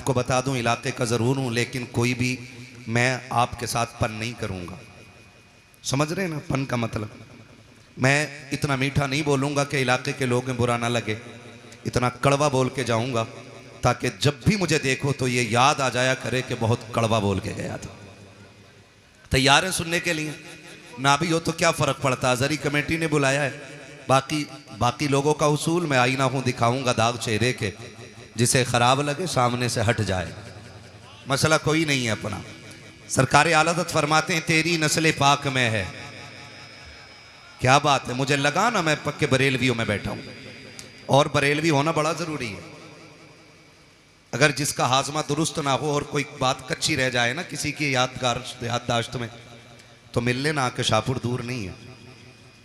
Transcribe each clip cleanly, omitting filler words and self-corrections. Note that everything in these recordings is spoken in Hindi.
आपको बता दूं इलाके का ज़रूर हूं, लेकिन कोई भी मैं आपके साथ पन नहीं करूंगा। समझ रहे हैं ना पन का मतलब? मैं इतना मीठा नहीं बोलूंगा कि इलाके के लोगों बुरा ना लगे, इतना कड़वा बोल के जाऊंगा ताकि जब भी मुझे देखो तो ये याद आ जाया करे कि बहुत कड़वा बोल के गया था। तैयार है सुनने के लिए? ना भी हो तो क्या फ़र्क पड़ता, अज़हरी कमेटी ने बुलाया है। बाकी लोगों का उसूल, मैं आईना हूँ, दिखाऊंगा दाग चेहरे के, जिसे ख़राब लगे सामने से हट जाए, मसला कोई नहीं है अपना। सरकार आला हज़रत फरमाते हैं तेरी नस्ल पाक में है। क्या बात है, मुझे लगा ना मैं पक्के बरेलवियों में बैठा हूँ, और बरेलवी होना बड़ा ज़रूरी है। अगर जिसका हाजमा दुरुस्त ना हो और कोई बात कच्ची रह जाए ना किसी की याददाश्त में, तो मिलने ना आके शाहपुर दूर नहीं है।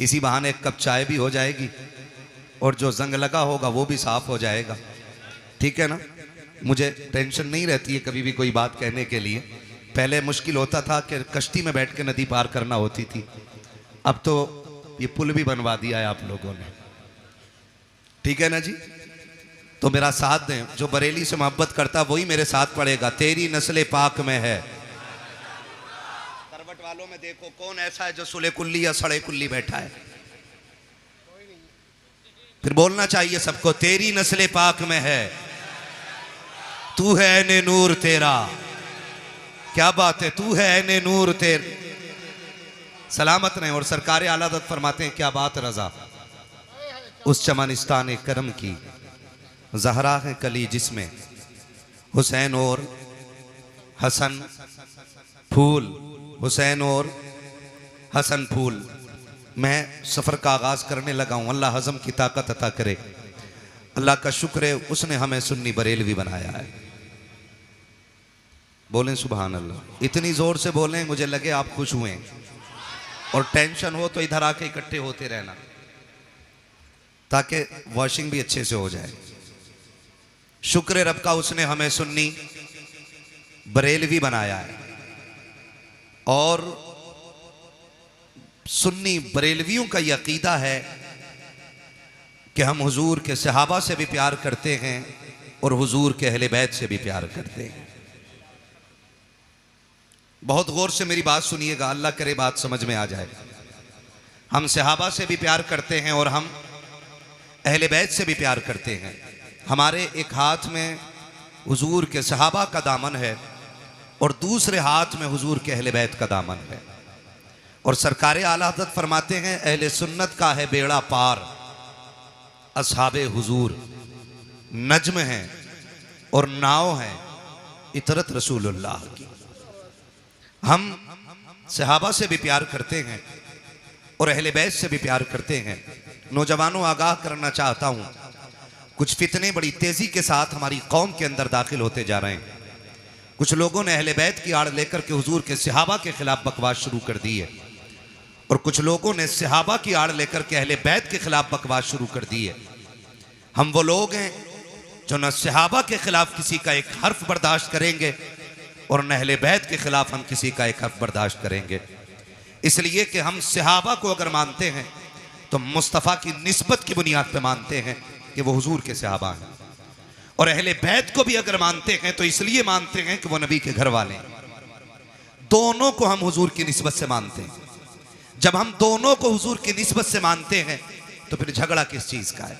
इसी बहाने एक कप चाय भी हो जाएगी और जो जंग लगा होगा वो भी साफ हो जाएगा। ठीक है ना? मुझे टेंशन नहीं रहती है कभी भी कोई बात कहने के लिए। पहले मुश्किल होता था कि कश्ती में बैठ के नदी पार करना होती थी, अब तो ये पुल भी बनवा दिया है आप लोगों ने। ठीक है ना जी? तो मेरा साथ दें, जो बरेली से मोहब्बत करता वही मेरे साथ पड़ेगा। तेरी नस्ल पाक में है। करवट वालों में देखो कौन ऐसा है जो सुले कुल्ली या सड़े कुल्ली बैठा है? फिर बोलना चाहिए सबको, तेरी नस्ल पाक में है, तू है ऐने नूर तेरा। क्या बात है, तू है ऐने नूर तेर। सलामत रहे। और सरकार आला हज़रत फरमाते हैं क्या बात रजा, उस चमनिस्तान करम की ज़हरा है कली जिसमें हुसैन और हसन फूल, हुसैन और हसन फूल। मैं सफ़र का आगाज़ करने लगा हूँ। अल्लाह हज़म की ताकत अता करे। अल्लाह का शुक्र है उसने हमें सुन्नी बरेलवी बनाया है। बोलें सुभान अल्लाह। इतनी ज़ोर से बोलें मुझे लगे आप खुश हुए, और टेंशन हो तो इधर आके इकट्ठे होते रहना ताकि वॉशिंग भी अच्छे से हो जाए। शुक्र रब का उसने हमें सुन्नी बरेलवी बनाया है, और सुन्नी बरेलवियों का यह अकीदा है कि हम हुजूर के सहाबा से भी प्यार करते हैं और हुजूर के अहले बैत से भी प्यार करते हैं। बहुत गौर से मेरी बात सुनिएगा, अल्लाह करे बात समझ में आ जाए। हम सहाबा से भी प्यार करते हैं और हम अहले बैत से भी प्यार करते हैं। हमारे एक हाथ में हुजूर के सहाबा का दामन है और दूसरे हाथ में हुजूर के अहले बैत का दामन है। और सरकार आला हज़रत फरमाते हैं अहले सुन्नत का है बेड़ा पार, असहाबे हुजूर नज्म हैं और नाव हैं इतरत रसूलुल्लाह की। हम सहाबा से भी प्यार करते हैं और अहले बैत से भी प्यार करते हैं। नौजवानों आगाह करना चाहता हूं, कुछ फितने बड़ी तेजी के साथ हमारी कौम के अंदर दाखिल होते जा रहे हैं। कुछ लोगों ने अहले बैत की आड़ लेकर के हुजूर के सहाबा के खिलाफ बकवास शुरू कर दी है, और कुछ लोगों ने सहाबा की आड़ लेकर के अहले बैत के खिलाफ बकवास शुरू कर दी है। हम वो लोग हैं जो न सहाबा के खिलाफ किसी का एक हर्फ बर्दाश्त करेंगे और न अहले बैत के खिलाफ हम किसी का एक हर्फ बर्दाश्त करेंगे। इसलिए कि हम सहाबा को अगर मानते हैं तो मुस्तफ़ा की निस्बत की बुनियाद पर मानते हैं कि वो हुजूर के सहाबा हैं, और अहले बैत को भी अगर मानते हैं तो इसलिए मानते हैं कि वो नबी के घर वाले हैं। दोनों को हम हुजूर की निस्बत से मानते हैं। जब हम दोनों को हुजूर की निस्बत से मानते हैं तो फिर झगड़ा किस चीज का है?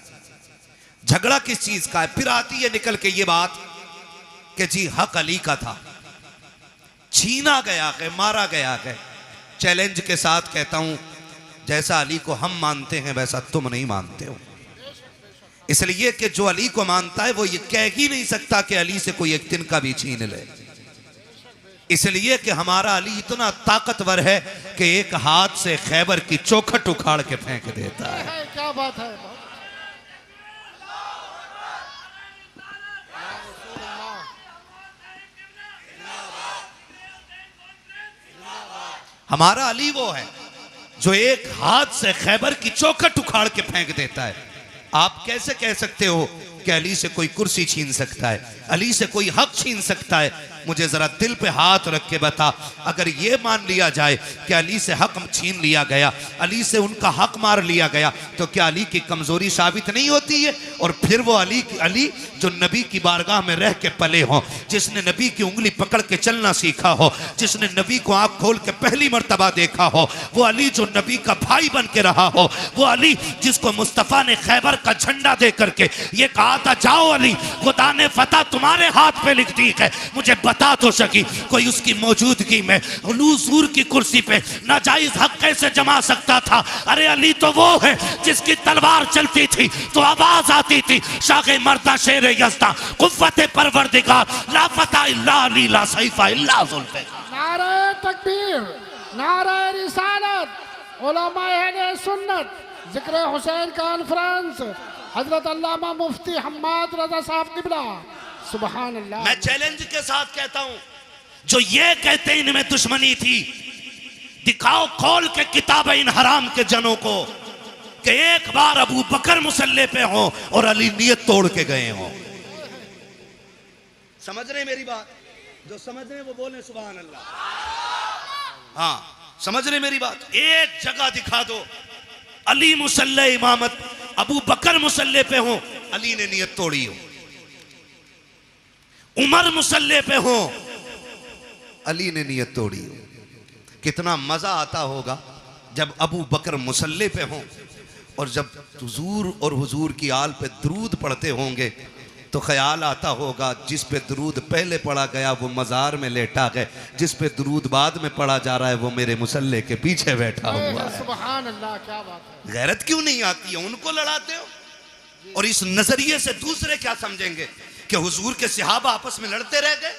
झगड़ा किस चीज का है? फिर आती है निकल के ये बात कि जी हक अली का था, छीना गया है, मारा गया है। चैलेंज के साथ कहता हूं, जैसा अली को हम मानते हैं वैसा तुम नहीं मानते हो। इसलिए कि जो अली को मानता है वो ये कह ही नहीं सकता कि अली से कोई एक तिनका भी छीन ले। इसलिए कि हमारा अली इतना ताकतवर है कि एक हाथ से खैबर की चौखट उखाड़ के फेंक देता है। क्या बात है। हमारा अली वो है जो एक हाथ से खैबर की चौखट उखाड़ के फेंक देता है। आप कैसे कह सकते हो कि अली से कोई कुर्सी छीन सकता है? अली से कोई हक छीन सकता है? मुझे जरा दिल पे हाथ रख के बता, अगर ये मान लिया जाए कि अली से हक छीन लिया गया, अली से उनका हक मार लिया गया, तो क्या अली की कमजोरी साबित नहीं होती है? और फिर वो अली जो नबी की बारगाह में रह के पले हो, जिसने नबी की उंगली पकड़ के चलना सीखा हो, जिसने नबी को आंख खोल के पहली मर्तबा देखा हो, वो अली जो नबी का भाई बन के रहा हो, वो अली जिसको मुस्तफा ने खैबर का झंडा दे करके ये कहा था, जाओ अली, खुदा ने फतह तुम्हारे हाथ पे लिख दी है, मुझे बता तो सकी कोई उसकी मौजूदगी में हुजूर की कुर्सी पे नाजायज हक कैसे जमा सकता था? अरे अली तो वो है जिसकी तलवार चलती थी तो आवाज आती थी, शागे मर्दा शेर यज़्दा कुव्वत परवरदिगार, ला फतह इल्ला अली, ला सैफा इल्ला ज़ुल्फ़िकार। नारे तकबीर, नारे रिसालत, उलमाए अहले सुन्नत, जिक्र हुसैन कॉन्फ्रेंस, हजरत अल्लामा मुफ्ती हम्माद रजा साहब किबला, सुभान अल्लाह। मैं चैलेंज के साथ कहता हूं, जो ये कहते हैं इनमें दुश्मनी थी, दिखाओ खोल के किताब इन हराम के जनों को कि एक बार अबू बकर मुसल्ले पे हो और अली नियत तोड़ के गए हो। समझ रहे मेरी बात? जो समझ रहे वो बोले सुभान अल्लाह। हाँ, समझ रहे मेरी बात? एक जगह दिखा दो अली मुसल्ले इमामत, अबू बकर मुसल्ले पे हो, अली ने नियत तोड़ी हो। उमर मुसल्ले पे हो, अली ने नियत तोड़ी हो। कितना मजा आता होगा जब अबू बकर मुसल्ले पे हो और जब हुजूर और हुजूर की आल पे दरूद पढ़ते होंगे तो ख्याल आता होगा जिस पे दरूद पहले पढ़ा गया वो मज़ार में लेटा गए, जिस पे दरूद बाद में पढ़ा जा रहा है वो मेरे मुसल्ले के पीछे बैठा हुआ है। सुभान अल्लाह, क्या बात है। गैरत क्यों नहीं आती है? उनको लड़ाते हो। और इस नजरिए से दूसरे क्या समझेंगे कि हुजूर के सहाबा आपस में लड़ते रह गए?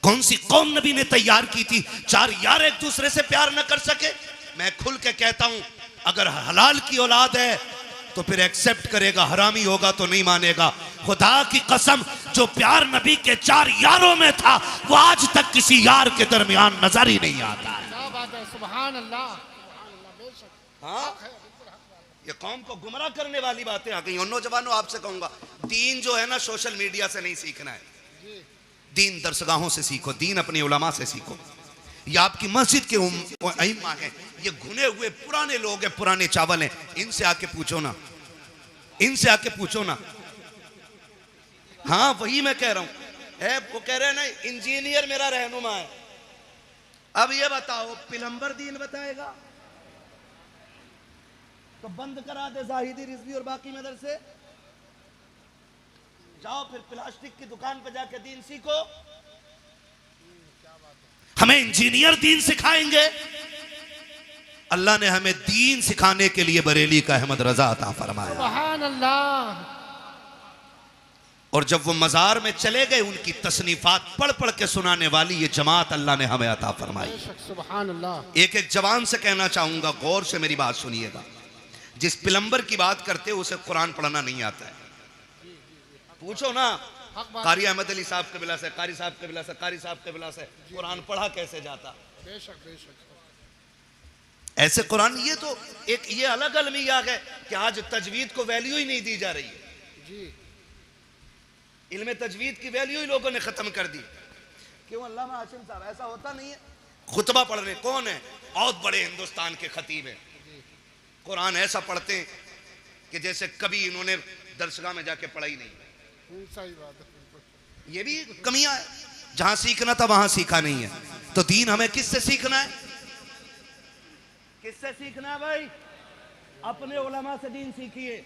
कौन सी कौम नबी ने तैयार की थी चार यार एक दूसरे से प्यार न कर सके? मैं खुल के कहता हूं, अगर हलाल की औलाद है तो फिर एक्सेप्ट करेगा, हरामी होगा तो नहीं मानेगा। खुदा की कसम, जो प्यार नबी के चार यारों में था वो आज तक किसी यार के दरमियान नजर ही नहीं आता। क्या बात है, सुभान अल्लाह। हाँ, ये कौम को गुमराह करने वाली बातें आ गई। और नौजवानों, आपसे कहूंगा, दीन जो है ना सोशल मीडिया से नहीं सीखना है, दीन दरसगाहों से सीखो, दीन अपने उलमा से सीखो। ये आपकी मस्जिद के अइम्मा हैं, ये घुने हुए पुराने लोग हैं, पुराने चावल हैं, इनसे आके पूछो ना, इनसे आके पूछो ना। हाँ, वही मैं कह रहा हूं। वो कह रहे हैं ना इंजीनियर मेरा रहनुमा है। अब ये बताओ, प्लम्बर दीन बताएगा तो बंद करा दे जाहिदी रिजवी और बाकी मदरसे, जाओ फिर प्लास्टिक की दुकान पे जाके दीन सीखो। हमें इंजीनियर दीन सिखाएंगे? अल्लाह ने हमें दीन सिखाने के लिए बरेली का अहमद रजा अता फरमाया। सुभान अल्लाह। और जब वो मजार में चले गए, उनकी तसनीफात पढ़ पढ़ के सुनाने वाली ये जमात अल्लाह ने हमें अता फरमाई। सुभान अल्लाह। एक एक जवान से कहना चाहूंगा, गौर से मेरी बात सुनिएगा। जिस प्लम्बर की बात करते हो उसे कुरान पढ़ना नहीं आता है, पूछो ना कारी अहमद अली साहब कबिला से, कारी साहब कबिला से, कारी साहब कबिला से, कुरान पढ़ा कैसे जाता? बेशक बेशक। ऐसे कुरान, ये तो एक ये अलग अलमिया है कि आज तजवीद को वैल्यू ही नहीं दी जा रही है जी। इल्म तजवीद की वैल्यू ही लोगों ने खत्म कर दी। क्यों अल्लामा हाशिम साहब? ऐसा होता नहीं है। खुतबा पढ़ रहे, कौन है? बहुत बड़े हिंदुस्तान के खतीब हैं, कुरान ऐसा पढ़ते हैं कि जैसे कभी इन्होंने दरसगाह में जाके पढ़ा ही नहीं। सही बात है। ये भी कमियां है, जहां सीखना था वहां सीखा नहीं है। तो दीन हमें किससे सीखना है? किससे सीखना है भाई? अपने उलमा से दीन सीखिए।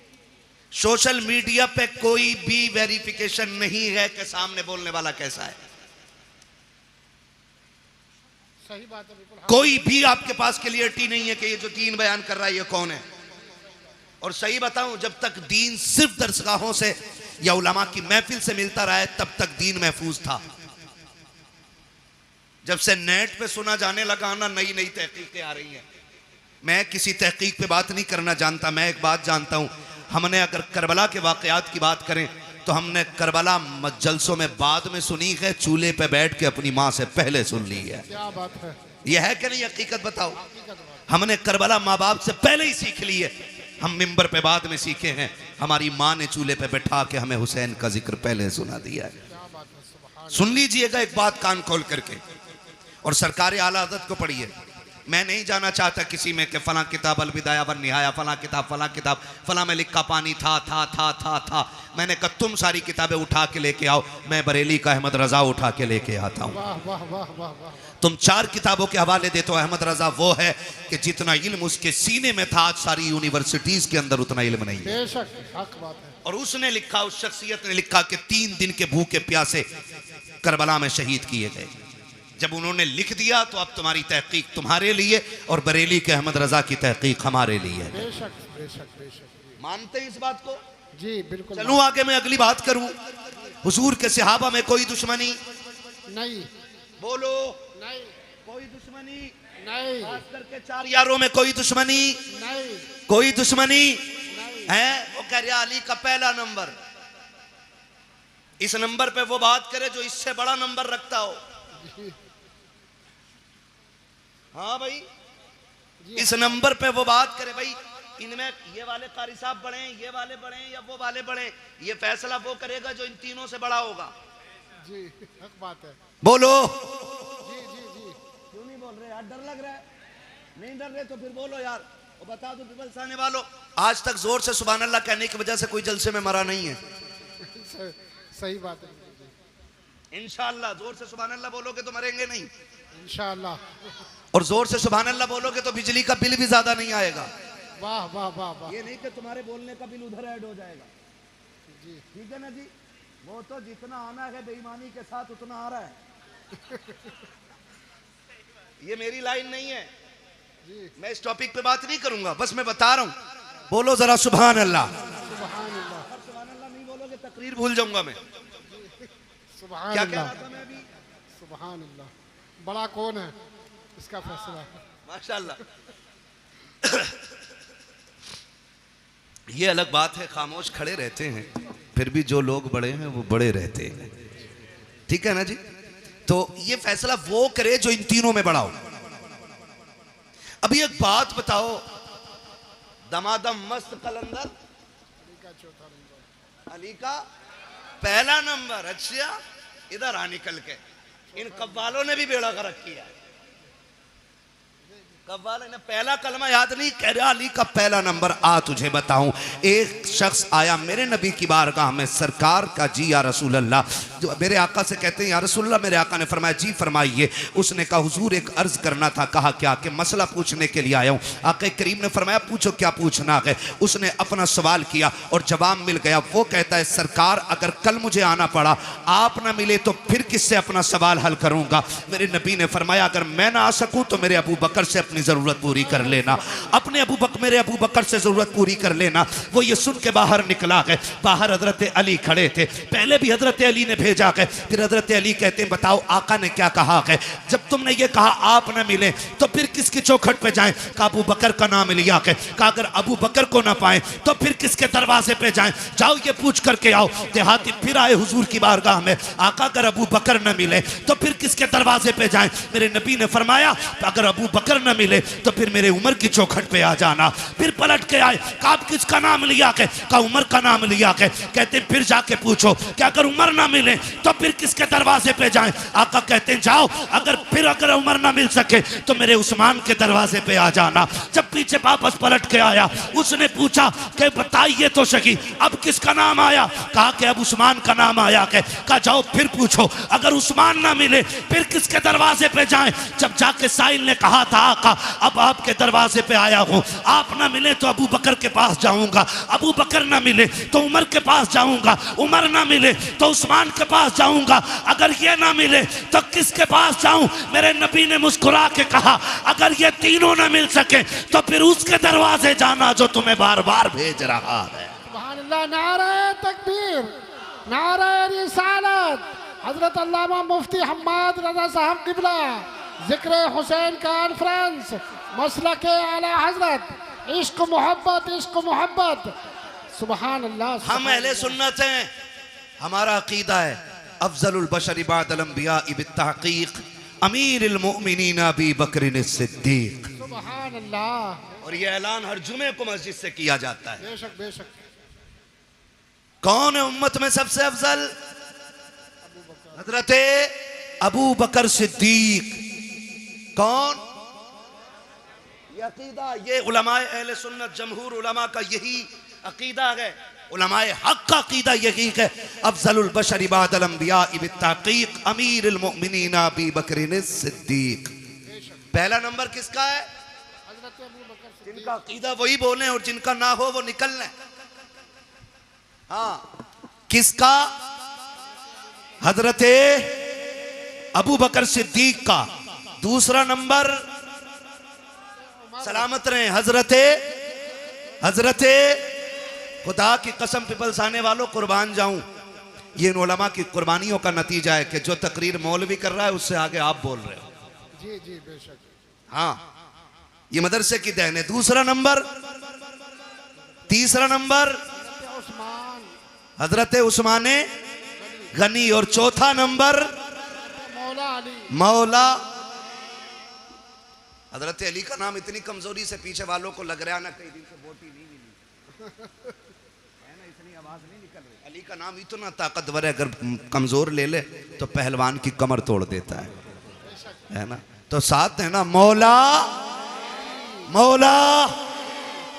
सोशल मीडिया पे कोई भी वेरिफिकेशन नहीं है कि सामने बोलने वाला कैसा है। सही बात है, बिल्कुल। कोई भी आपके पास क्लियरिटी नहीं है कि ये जो दीन बयान कर रहा है ये कौन है। और सही बताऊं, जब तक दीन सिर्फ दरसगाहों से या उलमा की महफिल से मिलता रहा है तब तक दीन महफूज था। जब से नेट पे सुना जाने लगा ना, नई नई तहकीकें आ रही हैं। मैं किसी तहकीक पे बात नहीं करना जानता, मैं एक बात जानता हूं, हमने अगर करबला के वाकयात की बात करें तो हमने करबला जलसों में बाद में सुनी है, चूल्हे पे बैठ के अपनी माँ से पहले सुन ली है। क्या बात है। यह है कि नहीं? हकीकत बताओ। हमने करबला माँ बाप से पहले ही सीख ली है, हम मिंबर पे बाद में सीखे हैं। हमारी माँ ने चूल्हे पे बैठा के हमें हुसैन का जिक्र पहले सुना दिया है। क्या बात है, सुभान सुन लीजिएगा एक बात कान खोल करके, और सरकार आला हज़रत को पढ़िए। मैं नहीं जाना चाहता किसी में कि फलां किताब अलविदाया वन निहाया, फलां किताब फलां में लिखा पानी था। मैंने कहा तुम सारी किताबें उठा के लेके आओ, मैं बरेली का अहमद रजा उठा के लेके आता हूँ। वाह वाह वाह वाह वाह। तुम 4 किताबों के हवाले देते हो। अहमद रजा वो है कि जितना इल्म उसके सीने में था, आज सारी यूनिवर्सिटीज के अंदर उतना इल्म नहीं है। बेशक हक बात है। और उसने लिखा, उस शख्सियत ने लिखा कि 3 दिन के भूखे प्यासे करबला में शहीद किए गए। जब उन्होंने लिख दिया तो अब तुम्हारी तहकीक तुम्हारे लिए और बरेली के अहमद रजा की तहकीक हमारे लिए है। बेशक बेशक बेशक। मानते हैं इस बात को? जी बिल्कुल। चलूं आगे, मैं अगली बात करूं। हुजूर के सहाबा में कोई दुश्मनी नहीं, बोलो, नहीं, कोई दुश्मनी नहीं, खास करके 4 यारों में कोई दुश्मनी नहीं, कोई दुश्मनी नहीं। है। वो कह रहा अली का पहला नंबर, इस नंबर पे वो बात करे जो इससे बड़ा नंबर रखता हो। जी, हाँ भाई, जी। इस नंबर पे वो बात करे। भाई इनमें ये वाले कारी साहब बड़े हैं, ये वाले बड़े हैं या वो वाले बड़े हैं, ये फैसला वो करेगा जो इन तीनों से बड़ा होगा। जी हक बात है। बोलो। जी जी जी। क्यों नहीं बोल रहे यार? डर लग रहा है? नहीं डर रहे तो फिर बोलो यार, और बता दो पीपल्स आने वालों, आज तक जोर से सुभान अल्लाह कहने की वजह से कोई जलसे में मरा नहीं है। सही बात है। इंशाअल्लाह जोर से सुभान अल्लाह बोलोगे तो मरेंगे नहीं, इंशाअल्लाह। और जोर से सुभान अल्लाह बोलोगे तो बिजली का बिल भी ज्यादा नहीं आएगा। वाह वाह वाह वाह। ये नहीं कि तुम्हारे बोलने का बिल उधर ऐड हो जाएगा। जी ठीक है ना जी? वो तो जितना आना है बेईमानी के साथ उतना आ रहा है। ये मेरी लाइन नहीं है, जी। मैं इस टॉपिक पे बात नहीं करूंगा, बस मैं बता रहा हूं। बोलो जरा सुभान अल्लाह। सुभान अल्लाह। सुभान अल्लाह नहीं बोलोगे तकरीर भूल जाऊंगा मैं। सुभान क्या कह अल्लाह। रहा था मैं अभी? सुभान अल्लाह। बड़ा कौन है इसका फैसला। माशाअल्लाह। ये अलग बात है, खामोश खड़े रहते हैं, फिर भी जो लोग बड़े हैं वो बड़े रहते हैं। ठीक है ना जी? तो ये फैसला वो करे जो इन तीनों में बड़ा हो। अभी एक बात बताओ, दमादम मस्त कलंदर अली का चौथा नंबर। अली का पहला नंबर। अच्छा, इधर आ निकल के। इन कव्वालों ने भी बेड़ा गर्क किया। कव्वाल ने पहला कलमा याद नहीं, कह रहा अली का पहला नंबर। आ तुझे बताऊं, एक शख्स आया मेरे नबी की बारगाह में, सरकार का जी या रसूल अल्लाह, जो मेरे आका से कहते हैं या रसूल अल्लाह। मेरे आका ने फरमाया जी फरमाइए। उसने कहा हुजूर एक अर्ज करना था। कहा क्या? कि मसला पूछने के लिए आया हूँ। आका करीम ने फरमाया पूछो क्या पूछना है। उसने अपना सवाल किया और जवाब मिल गया। वो कहता है सरकार अगर कल मुझे आना पड़ा, आप ना मिले तो फिर किससे अपना सवाल हल करूंगा? मेरे नबी ने फरमाया अगर मैं ना आ सकूं तो मेरे अबू बकर से अपनी जरूरत पूरी कर लेना, मेरे अबू बकर से जरूरत पूरी कर लेना। वो ये सुन के बाहर निकला गए। बाहर हजरत अली खड़े थे। पहले भी हजरत अली ने भेजा गए, फिर हजरत अली कहते हैं बताओ आका ने क्या कहा है? जब तुमने ये कहा आप न मिले तो फिर किसकी चौखट पे जाएं? कहा अबू बकर का नाम लिया है। कहा अगर अबू बकर को ना पाए तो फिर किसके दरवाजे पे जाएं? जाओ ये पूछ करके आओ। देहाती फिर आए हुजूर की बारगाह में। आका अगर अबू बकर न मिले तो फिर किसके दरवाजे पे जाएं? मेरे नबी ने फरमाया अगर अबू बकर न मिले तो फिर मेरे उमर की चौखट पे आ जाना। फिर पलट के आए। कहा किसका नाम लिया के? कहा उमर का नाम लिया के। कहते फिर जाके पूछो कि अगर उमर ना मिले तो फिर किसके दरवाजे पे जाएं? आका कहते हैं जाओ अगर उमर ना मिल सके तो मेरे उस्मान के दरवाजे पे आ जाना। जब पीछे वापस पलट के आया, उसने पूछा कि बताइए तो सही अब किसका नाम आया? कहा कि अब उस्मान का नाम आया के। कहा जाओ फिर पूछो अगर उस्मान ना मिले फिर किसके दरवाजे पे जाएं? जब जाके साहिल ने कहा था आका अब आपके दरवाजे पे आया हूं, आप ना मिले तो अबू बकर के पास जाऊंगा, अबू बकर ना मिले तो उमर के पास जाऊंगा, उमर ना मिले तो उस्मान के पास जाऊंगा, अगर ये ना मिले तो किसके पास जाऊं? मेरे नबी ने मुस्कुरा के कहा अगर ये तीनों ना मिल सके तो फिर उसके दरवाजे जाना जो तुम्हें बार बार भेज रहा है। सुभान अल्लाह। नारे तकबीर, नारे रिसालत। हजरत अल्लामा मुफ्ती हम्माद रजा साहब किबला, जिक्र हुसैन कॉन्फ्रेंस, मसलक आला हजरत, इश्क मोहब्बत। सुभान अल्लाह। हम अहले सुन्नत हैं, हमारा अकीदा है अफजलुल बशर बादल अंबिया बित्तहकीक अमीरुल मोमिनीन अबी बकर सिद्दीक। सुभान अल्लाह। और ये ऐलान हर जुमे को मस्जिद से किया जाता है। बेशक बेशक। कौन है उम्मत में सबसे अफजल? हजरत अबू बकर सिद्दीक। कौन? ये अकीदा, ये उलमाए अहले सुन्नत जमहूर उलमा का यही अकीदा है, उलमाए हक का अकीदा यही है। अफजलुल बशर बादल अंबिया बित्तहकीक अमीरुल मोमिनीन अबू बकर सिद्दीक। पहला नंबर किसका है? हजरत अबू बकर सिद्दीक। जिनका अकीदा वही बोले और जिनका ना हो वो निकल लें। हाँ, किसका? हजरत अबू बकर सिद्दीक का। दूसरा नंबर, सलामत रहे, हजरत खुदा की कसम पिपल्स आने वालों कुर्बान जाऊं, ये इन उलमा की कुर्बानियों का नतीजा है कि जो तकरीर मौलवी कर रहा है उससे आगे आप बोल रहे हो। जी जी बेशक। हाँ, ये मदरसे की देन है। दूसरा नंबर, तीसरा नंबर उस्मान हजरत उस्मान गनी, और चौथा नंबर मौला अली। मौला हजरत अली का नाम इतनी कमजोरी से पीछे वालों को लग रहा है ना, कई दिन से वोट ही नहीं मिली है ना, इतनी आवाज नहीं निकल रही। अली का नाम इतना ताकतवर है, अगर कमजोर ले ले तो पहलवान की कमर तोड़ देता है ना। तो साथ है ना, मौला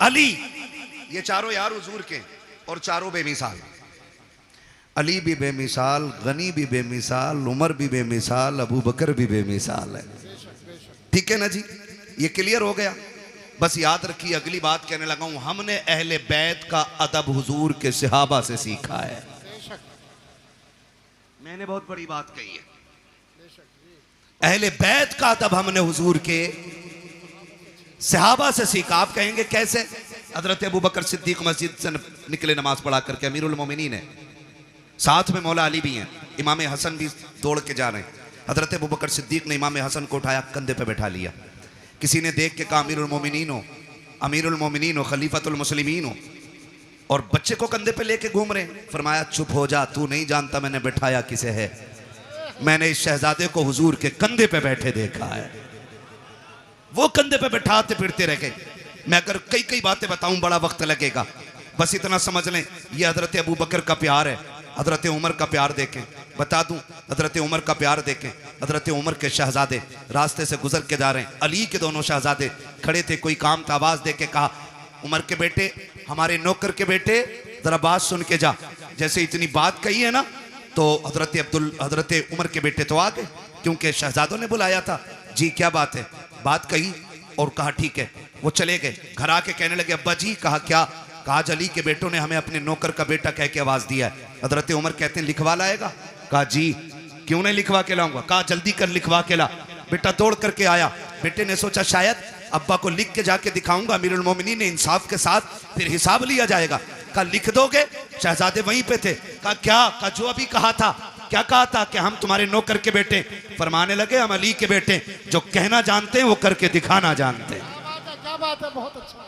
अली। ये चारों यार हुजूर के, और चारों बेमिसाल। अली भी बेमिसाल, गनी भी बेमिसाल, उमर भी बेमिसाल, अबू बकर भी बेमिसाल है। ठीक है ना जी, ये क्लियर हो गया। बस याद रखिए, अगली बात कहने लगा हूं, हमने अहले बैत का अदब हुजूर के सहाबा से सीखा है। मैंने बहुत बड़ी बात कही है, अहले बैत का अदब हमने हुजूर के सहाबा से सीखा। आप कहेंगे कैसे? हजरत अबू बकर सिद्दीक मस्जिद से निकले नमाज पढ़ा करके, अमीरुल मोमिनीन है, साथ में मौला अली भी हैं, इमाम हसन भी दौड़ के जा रहे हैं। हजरत अबू बकर सिद्दीक ने इमाम हसन को उठाया, कंधे पे बैठा लिया। किसी ने देख के कहा अमीरुल मोमिनीन हो, खलीफतुल मुस्लिमीन हो, और बच्चे को कंधे पे लेके घूम रहे हैं। फरमाया चुप हो जा, तू नहीं जानता मैंने बैठाया किसे है। मैंने इस शहजादे को हुजूर के कंधे पे बैठे देखा है। वो कंधे पे बैठाते फिरते रह गए। मैं अगर कई कई बातें बताऊं बड़ा वक्त लगेगा, बस इतना समझ लें, ये हजरत अबू बकर का प्यार है। हजरत उमर का प्यार देखें, बता दूं, हजरत उमर का प्यार देखें। हजरत उमर के शहजादे रास्ते से गुजर के जा रहे हैं, अली के दोनों शहजादे खड़े थे, कोई काम था, आवाज दे के कहा उमर के बेटे, हमारे नौकर के बेटे, जरा बात सुन के जा। जैसे इतनी बात कही है ना, तो हजरत उमर के बेटे तो आ गए, क्योंकि शहजादों ने बुलाया था। जी क्या बात है? बात कही और कहा ठीक है। वो चले गए, घर आके कहने लगे अब्बा जी। कहा क्या? कहा अली के बेटों ने हमें अपने नौकर का बेटा कह के आवाज दिया है। हजरत उमर कहते हैं लिखवा लाएगा? कहा जी क्यों नहीं लिखवा के लाऊंगा। कहा जल्दी कर लिखवा के ला। बेटा दौड़ करके आया। बेटे ने सोचा शायद अब्बा को लिख के जाके दिखाऊंगा, अमीरुल मोमिनीन ने इंसाफ के साथ फिर हिसाब लिया जाएगा। कहा लिख दोगे? शहजादे वहीं पे थे। कहा क्या? कहा जो अभी कहा था। क्या कहा था? कि हम तुम्हारे नौकर के बेटे। फरमाने लगे हम अली के बेटे, जो कहना जानते हैं वो करके दिखाना जानते हैं। क्या बात है, बहुत अच्छा।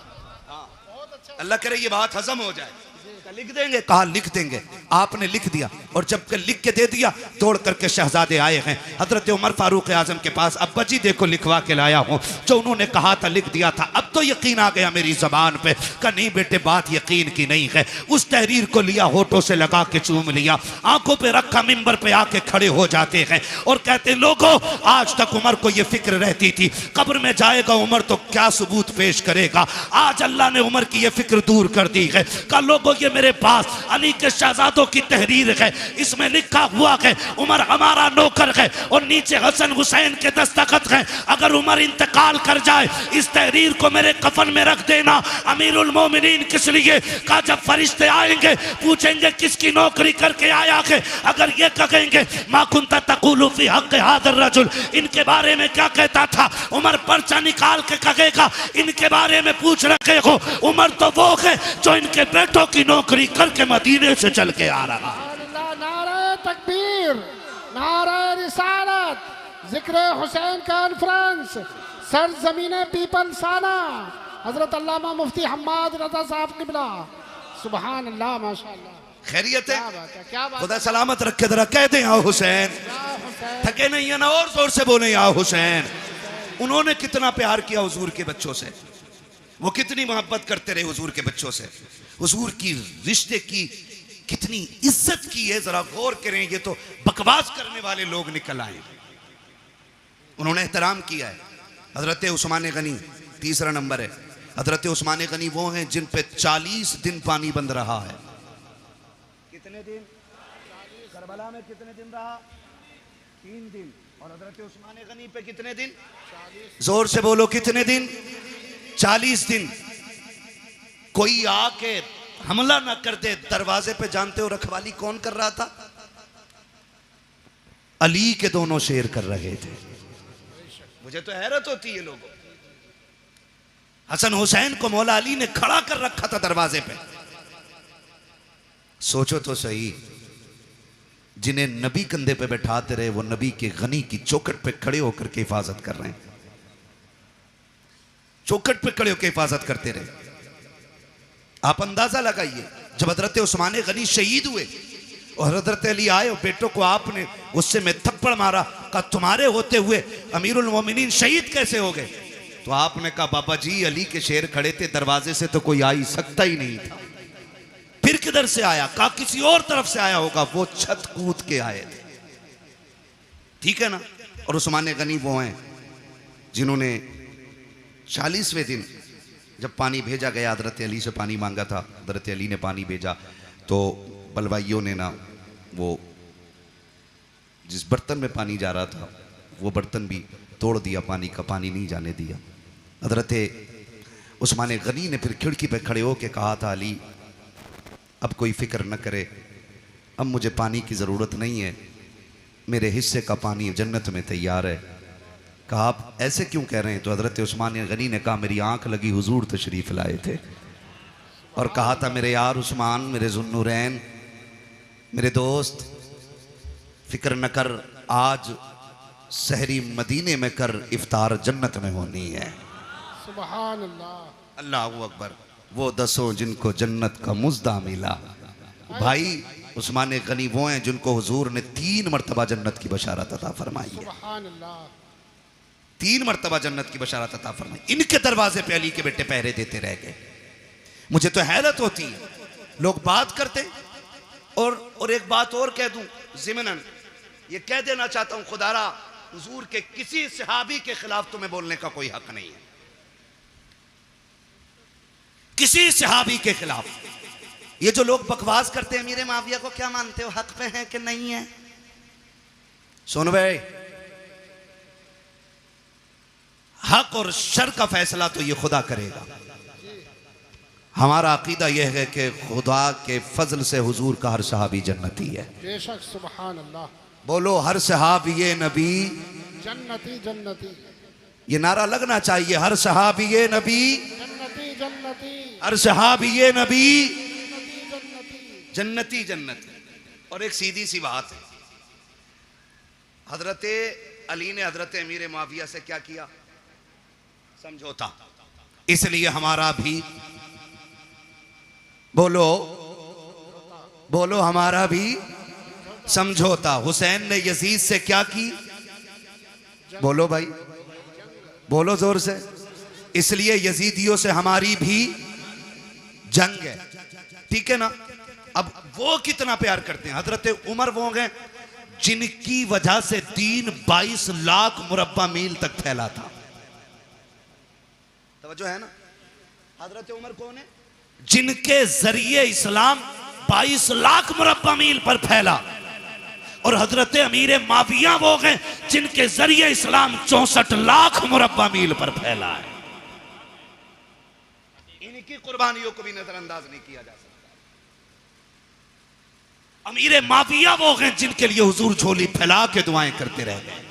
अल्लाह करे ये बात हजम हो जाए। लिख देंगे? कहा लिख देंगे। आपने लिख दिया, और जब के लिख के दे दिया, दौड़ करके शहजादे आए हैं हजरत उमर फारूक आजम के पास। अब्बा जी देखो लिखवा के लाया हूं, जो उन्होंने कहा था लिख दिया था। अब तो यकीन आ गया मेरी जबान पे। कहा नहीं बेटे, बात यकीन की नहीं है। उस तहरीर को लिया, होठों से लगा के चूम लिया, आंखों पे रखा, मिंबर पे आके खड़े हो जाते हैं और कहते लोगों, आज तक उमर को यह फिक्र रहती थी कब्र में जाएगा उमर तो क्या सबूत पेश करेगा। आज अल्लाह ने उमर की यह फिक्र दूर कर दी है। कहा लोगों, ये मेरे पास अली के शहजादों की तहरीर है, इसमें लिखा हुआ है उमर हमारा नौकर है, और नीचे हसन हुसैन के दस्तखत है। अगर उमर इंतकाल कर जाए, इस तहरीर को मेरे कफन में रख देना। अमीरुल मोमिनीन किस लिए? कहा जब फरिश्ते आएंगे पूछेंगे किसकी नौकरी करके आया है, अगर ये कहेंगे मा कुंता तक़ूलु फी हक़्क़ि हाज़ा रजुल, इनके बारे में क्या कहता था, उमर पर्चा निकाल के कहेगा इनके बारे में पूछ रखे हो। उमर तो वो है जो इनके बेटों की नौकरी करके मदीने से चल के आ रहा। नारे तकबीर, नारे रिसालत, जिक्र हुसैन कॉन्फ्रेंस, सरजमीने पीपल्स आना, हजरत अल्लामा मुफ्ती हम्माद रजा साहब किबला। सुभान अल्लाह, माशाअल्लाह। खैरियत है? क्या बात, खुदा सलामत रखे। जरा कह दें या हुसैन। थके नहीं है ना, और जोर से बोले या हुसैन। उन्होंने कितना प्यार किया हुजूर के बच्चों से, वो कितनी मोहब्बत करते रहे हुजूर के बच्चों से। हुजूर की रिश्ते की कितनी इज्जत की है, जरा गौर करें। ये तो बकवास करने वाले लोग निकल आए, उन्होंने एहतराम किया है। हजरत उस्मान गनी तीसरा नंबर है। हजरत उस्मान गनी वो हैं जिन पे 40 दिन पानी बंद रहा है। कितने दिन? करबला में कितने दिन रहा? 3 दिन। और हजरत उस्मान गनी पे कितने दिन? जोर से बोलो, कितने दिन? 40 दिन। कोई आके हमला ना कर दे दरवाजे पे। जानते हो रखवाली कौन कर रहा था? अली के दोनों शेर कर रहे थे। मुझे तो हैरत होती है लोगों। हसन हुसैन को मौला अली ने खड़ा कर रखा था दरवाजे पे। सोचो तो सही, जिन्हें नबी कंधे पे बैठाते रहे वो नबी के गनी की चौखट पे खड़े होकर के हिफाजत कर रहे हैं। चौखट पे खड़े होकर हिफाजत करते रहे। आप अंदाजा लगाइए, जब हजरत उस्मान गनी शहीद हुए और हजरत अली आए और बेटों को आपने गुस्से में थप्पड़ मारा, कहा तुम्हारे होते हुए अमीरुल मोमिनीन शहीद कैसे हो गए? तो आपने कहा बाबा जी अली के शेर खड़े थे, दरवाजे से तो कोई आ ही सकता ही नहीं था। फिर किधर से आया? कहा किसी और तरफ से आया होगा। वो छत कूद के आए थे। ठीक है ना? और उस्मान गनी वो हैं जिन्होंने 40वें दिन जब पानी भेजा गया, हजरत अली से पानी मांगा था, हजरत अली ने पानी भेजा तो बलवाइयों ने ना वो जिस बर्तन में पानी जा रहा था वो बर्तन भी तोड़ दिया, पानी का पानी नहीं जाने दिया। हजरत उस्मान गनी ने फिर खिड़की पे खड़े होकर कहा था अली अब कोई फिक्र न करे, अब मुझे पानी की ज़रूरत नहीं है, मेरे हिस्से का पानी जन्नत में तैयार है। कहा आप ऐसे क्यों कह रहे हैं? तो हजरत उस्मान गनी ने कहा मेरी आंख लगी, हुजूर तशरीफ लाए थे और कहा था मेरे यार उस्मान, मेरे जुन्नुरैन, मेरे दोस्त, फिक्र न कर, आज सहरी मदीने में कर, इफ्तार जन्नत में होनी है। सुभान अल्लाह, अल्लाहु अकबर। वो 10 जिनको जन्नत का मुज्दा मिला। भाई उस्मान गनी वो हैं जिनको हुजूर ने 3 मरतबा जन्नत की बशारत अता फरमाई है। सुभान अल्लाह, 3 मरतबा जन्नत की बशारत अता फरमाई। इनके दरवाजे पे अली के बेटे पहरे देते रह गए। मुझे तो हैरत होती है, लोग बात करते और एक बात और कह दूं ज़िमनन, ये कह देना चाहता हूं खुदारा हुजूर के किसी सहाबी के खिलाफ तुम्हें बोलने का कोई हक नहीं है। किसी सहाबी के खिलाफ। ये जो लोग बकवास करते हैं अमीर माविया को क्या मानते हो, हक पे है कि नहीं है? सुन भाई, हक और शर का फैसला तो ये खुदा करेगा। हमारा अकीदा यह है कि खुदा के फजल से हुजूर का हर सहाबी जन्नती है। बेशक, सुभान अल्लाह। बोलो हर सहाबी ये नबी जन्नती जन्नती, ये नारा लगना चाहिए। हर सहाबी ये नबी जन्नती जन्नती, हर सहाबी ये नबी जन्नती जन्नती जन्नती। और एक सीधी सी बात है, हजरत अली ने हजरत अमीर माविया से क्या किया? समझौता। इसलिए हमारा भी बोलो बोलो हमारा भी समझौता। हुसैन ने यजीद से क्या की? बोलो भाई, बोलो जोर से। इसलिए यजीदियों से हमारी भी जंग है। ठीक है ना? अब वो कितना प्यार करते हैं। हजरत उमर वो हैं जिनकी वजह से दीन 22 लाख मुरब्बा मील तक फैला था। तवज्जो है ना? हजरत उमर कौन है? जिनके जरिए इस्लाम 22 लाख मुरब्बा मील पर फैला। और हजरत अमीर माविया वो हैं जिनके जरिए इस्लाम 64 लाख मुरब्बा मील पर फैला है। इनकी कुर्बानियों को भी नजरअंदाज नहीं किया जा सकता। अमीर माविया वो हैं जिनके लिए हुजूर झोली फैला के दुआएं करते रह गए।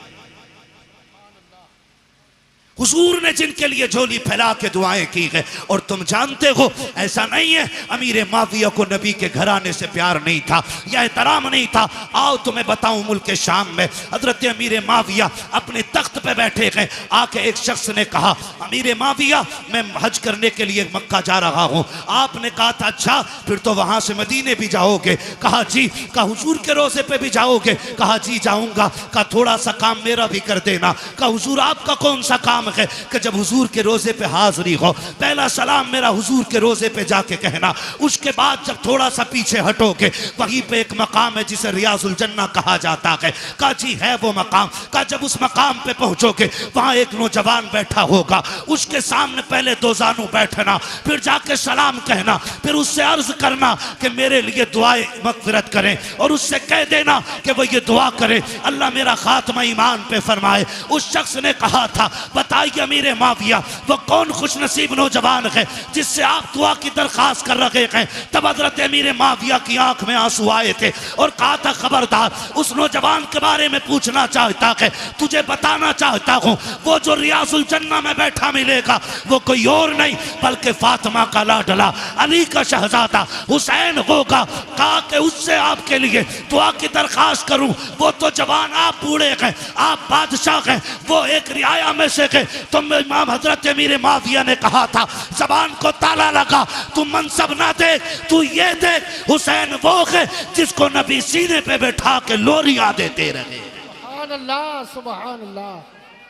हुजूर ने जिनके लिए झोली फैला के दुआएं की है। और तुम जानते हो ऐसा नहीं है अमीर माविया को नबी के घराने से प्यार नहीं था या एहतराम नहीं था। आओ तुम्हें बताऊं, मुल्क शाम में हजरत अमीर माविया अपने तख्त पे बैठे गए। आके एक शख्स ने कहा अमीर माविया मैं हज करने के लिए मक्का जा रहा हूं। आपने कहा था अच्छा फिर तो वहां से मदीने भी जाओगे? कहा जी। कहा हुजूर के रोजे पे भी जाओगे? कहा जी जाऊंगा। कहा थोड़ा सा काम मेरा भी कर देना। कहा हुजूर आपका कौन सा काम सलाम है कि जब हुजूर के रोजे पे हाजिरी हो, पहला सलाम मेरा हुजूर के रोजे पे जाके कहना। उसके बाद जब थोड़ा सा पीछे हटोगे, वहीं पे एक मकाम है जिसे रियाजुल जन्ना कहा जाता है। कहा जी है वो मकाम। कहा जब उस मकाम पे पहुंचोगे, वहां एक नौजवान बैठा होगा, उसके सामने पहले दो जानू बैठना, फिर जाके सलाम कहना, फिर उससे अर्ज करना कि मेरे लिए दुआए मगफिरत करें, और उससे कह देना कि वो ये दुआ करे अल्लाह मेरा खात्मा ईमान पे फरमाए। उस शख्स ने कहा था, बताइए अमीर माविया वो कौन खुश नसीब नौजवान है जिससे आप दुआ की दरखास्त कर रहे हैं। तब हजरत अमीर माविया की आंख में आंसू आए थे और कहा था, खबरदार उस नौजवान के बारे में पूछना चाहता है, तुझे बताना चाहता हूँ, वो जो रियाजुल जन्ना में बैठा मिलेगा वो कोई और नहीं बल्कि फातिमा का लाडला अली का शहजादा हुसैन होगा। कहा कि उससे आपके लिए दुआ की दरखास्त करूं, वो तो जवान, आप बूढ़े हैं, आप बादशाह हैं, वो एक रियाया में से है। तो इमाम हजरत अमीर माविया ने कहा था, जबान को ताला लगा, तू मनसब ना देख, तू ये देख हुसैन वो है जिसको नबी सीने पे बैठा के लोरियां देते रहे। सुभान अल्लाह, सुभान अल्लाह,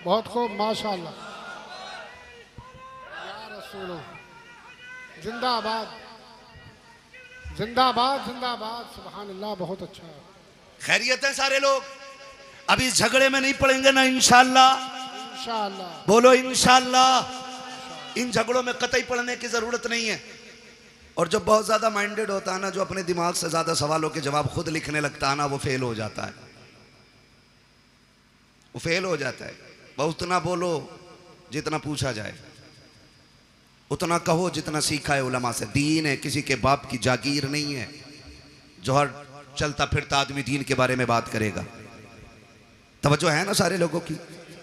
बहुत खूब, माशाअल्लाह, या रसूल, जिंदाबाद जिंदाबाद जिंदाबाद, सुभान अल्लाह, बहुत अच्छा है। खैरियत है सारे लोग? अभी इस झगड़े में नहीं पड़ेंगे ना इंशाअल्लाह? इंशाअल्लाह, बोलो इंशाअल्लाह। इन झगड़ों में कतई पड़ने की जरूरत नहीं है। और जो बहुत ज्यादा माइंडेड होता है ना, जो अपने दिमाग से ज्यादा सवालों के जवाब खुद लिखने लगता है ना, वो फेल हो जाता है, वो फेल हो जाता है। बहुत उतना बोलो जितना पूछा जाए, उतना कहो जितना सीखा है उलमा से। दीन है, किसी के बाप की जागीर नहीं है जो हर चलता फिरता आदमी दीन के बारे में बात करेगा। तवज्जो है ना सारे लोगों की?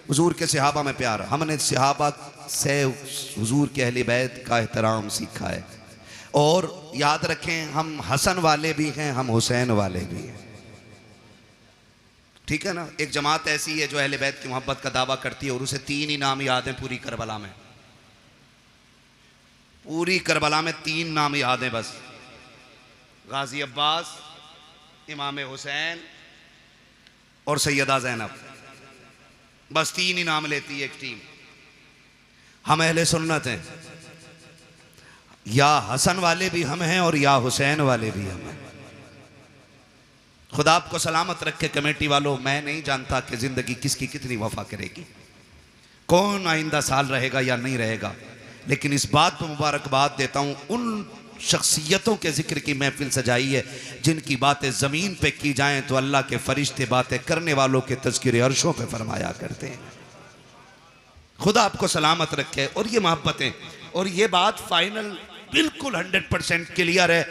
हुजूर के सहाबा में प्यार, हमने सहाबा से हुजूर के अहले बैत का एहतराम सीखा है। और याद रखें, हम हसन वाले भी हैं, हम हुसैन वाले भी हैं, ठीक है ना? एक जमात ऐसी है जो अहले बैत की मोहब्बत का दावा करती है और उसे तीन ही नाम याद हैं पूरी करबला में। पूरी करबला में तीन नाम याद हैं बस, गाजी अब्बास, इमाम हुसैन और सैयदा ज़ैनब। बस तीन ही नाम लेती है एक टीम। हम अहले सुन्नत हैं, या हसन वाले भी हम हैं और या हुसैन वाले भी हम हैं। खुदा आपको सलामत रखे कमेटी वालों। मैं नहीं जानता कि जिंदगी किसकी कितनी वफा करेगी, कौन आइंदा साल रहेगा या नहीं रहेगा, लेकिन इस बात पर मुबारकबाद देता हूं उन शख्सियतों के जिक्र की महफिल सजाई है जिनकी बातें ज़मीन पे की जाएं तो अल्लाह के फरिश्ते बातें करने वालों के तज़किरे अर्शों पे फरमाया करते हैं। खुदा आपको सलामत रखे। और ये मोहब्बतें, और ये बात फाइनल बिल्कुल 100% क्लियर है,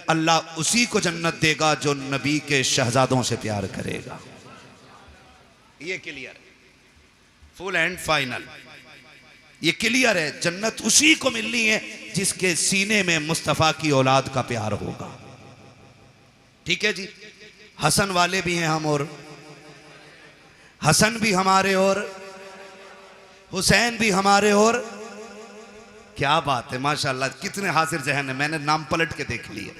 अल्लाह उसी को जन्नत देगा जो नबी के शहजादों से प्यार करेगा। ये क्लियर है, फुल एंड फाइनल, ये क्लियर है। जन्नत उसी को मिलनी है जिसके सीने में मुस्तफ़ा की औलाद का प्यार होगा। ठीक है जी? हसन वाले भी हैं हम, और हसन भी हमारे और हुसैन भी हमारे, और क्या बात है माशाल्लाह, कितने हाजिर जहन है, मैंने नाम पलट के देख लिए।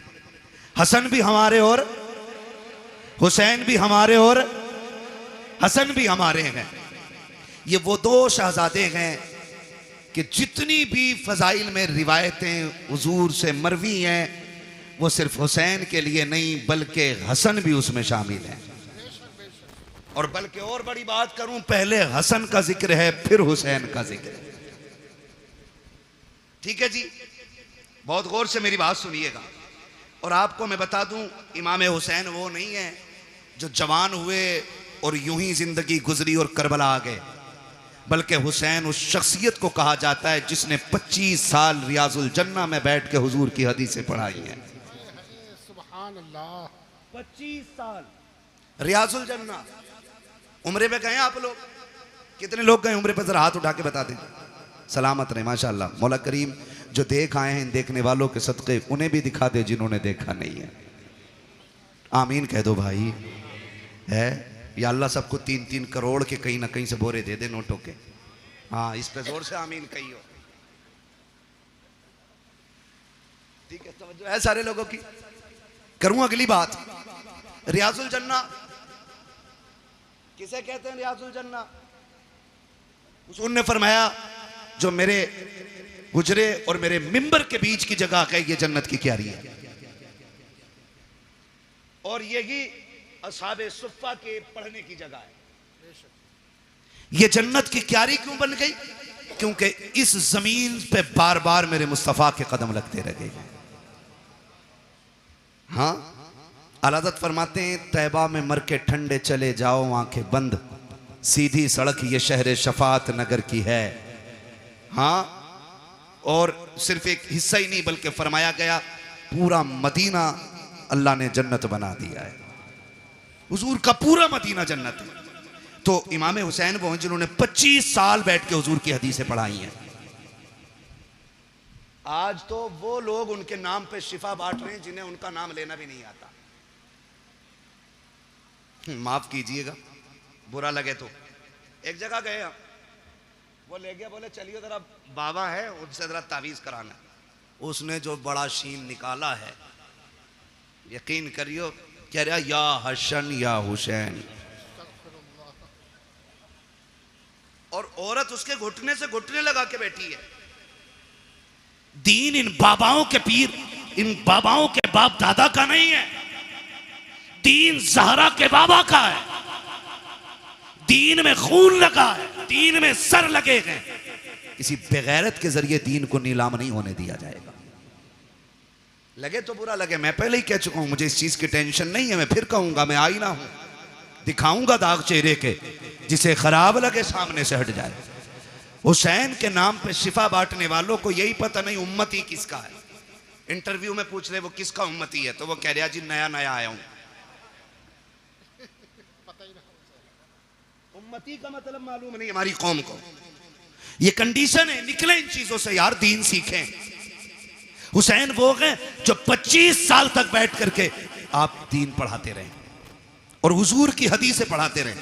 हसन भी हमारे और हुसैन भी हमारे और हसन भी हमारे हैं। ये वो दो शहजादे हैं कि जितनी भी फजाइल में रिवायतें हुजूर से मरवी हैं वो सिर्फ हुसैन के लिए नहीं बल्कि हसन भी उसमें शामिल है। और बल्कि और बड़ी बात करूं, पहले हसन का जिक्र है फिर हुसैन का जिक्र है। ठीक है जी? बहुत गौर से मेरी बात सुनिएगा। और आपको मैं बता दूं, इमाम हुसैन वो नहीं है जो जवान हुए और यूं ही जिंदगी गुजरी और करबला आ गए, बल्कि हुसैन उस शख्सियत को कहा जाता है जिसने 25 साल रियाजुल जन्ना में बैठ के हुजूर की हदीसें पढ़ाई हैं। सुभान अल्लाह, 25 साल रियाजुल जन्ना। उम्रे पे गए आप लोग? कितने लोग गए उम्रे पे? जरा हाथ उठा के बता दें। सलामत रहे माशाअल्लाह। मौला करीम जो देख आए हैं इन देखने वालों के सदक़े उन्हें भी दिखा दे जिन्होंने देखा नहीं है। आमीन कह दो भाई। है या अल्लाह सबको 3-3 करोड़ के कहीं ना कहीं से बोरे दे दे नोटों के। हाँ, इस पे जोर से आमीन कहियो। ठीक है, तवज्जो है सारे लोगों की? करूं अगली बात। रियाजुल जन्ना किसे कहते हैं? रियाजुल जन्ना हुजूर ने फरमाया जो मेरे गुजरे और मेरे मिंबर के बीच की जगह है ये जन्नत की क्यारी है। और यही असहाबे सुफ़्फ़ा के पढ़ने की जगह है। ये जन्नत की क्यारी क्यों बन गई? क्योंकि इस जमीन पे बार बार मेरे मुस्तफ़ा के कदम लगते रहे। हाँ, अलादत फरमाते हैं तैबा में मर के ठंडे चले जाओ आंखें बंद, सीधी सड़क ये शहर शफात नगर की है। हाँ, और सिर्फ एक हिस्सा ही नहीं बल्कि फरमाया गया पूरा मदीना अल्लाह ने जन्नत बना दिया है। हुजूर का पूरा मदीना जन्नत है। तो इमाम हुसैन वो हैं जिन्होंने 25 साल बैठ के हुजूर की हदीसें पढ़ाई हैं। आज तो वो लोग उनके नाम पे शिफा बांट रहे हैं जिन्हें उनका नाम लेना भी नहीं आता। माफ कीजिएगा, बुरा लगे तो। एक जगह गए हम, वो ले गया, बोले चलिए जरा बाबा है उनसे जरा तावीज कराना। उसने जो बड़ा शीन निकाला है, यकीन करियो, कह रहा या हसन या हुसैन, और औरत उसके घुटने से घुटने लगा के बैठी है। दीन इन बाबाओं के पीर, इन बाबाओं के बाप दादा का नहीं है, दीन ज़हरा के बाबा का है। दीन में खून लगा है, दीन में सर लगे हैं। किसी बेगैरत के जरिए दीन को नीलाम नहीं होने दिया जाएगा। लगे तो बुरा लगे, मैं पहले ही कह चुका हूं, मुझे इस चीज की टेंशन नहीं है। मैं फिर कहूंगा, मैं आईना हूं, दिखाऊंगा दाग चेहरे के, जिसे खराब लगे सामने से हट जाए। हुसैन के नाम पे शिफा बांटने वालों को यही पता नहीं उम्मती किसका है। इंटरव्यू में पूछ ले वो किसका उम्मती है, तो वो कह रहा जी नया नया आया हूं। उम्मती का मतलब मालूम नहीं हमारी कौम को। ये कंडीशन है, निकले इन चीजों से यार, दीन सीखें। हुसैन वो हैं जो 25 साल तक बैठ करके आप दीन पढ़ाते रहे और हुजूर की हदीसें पढ़ाते रहे।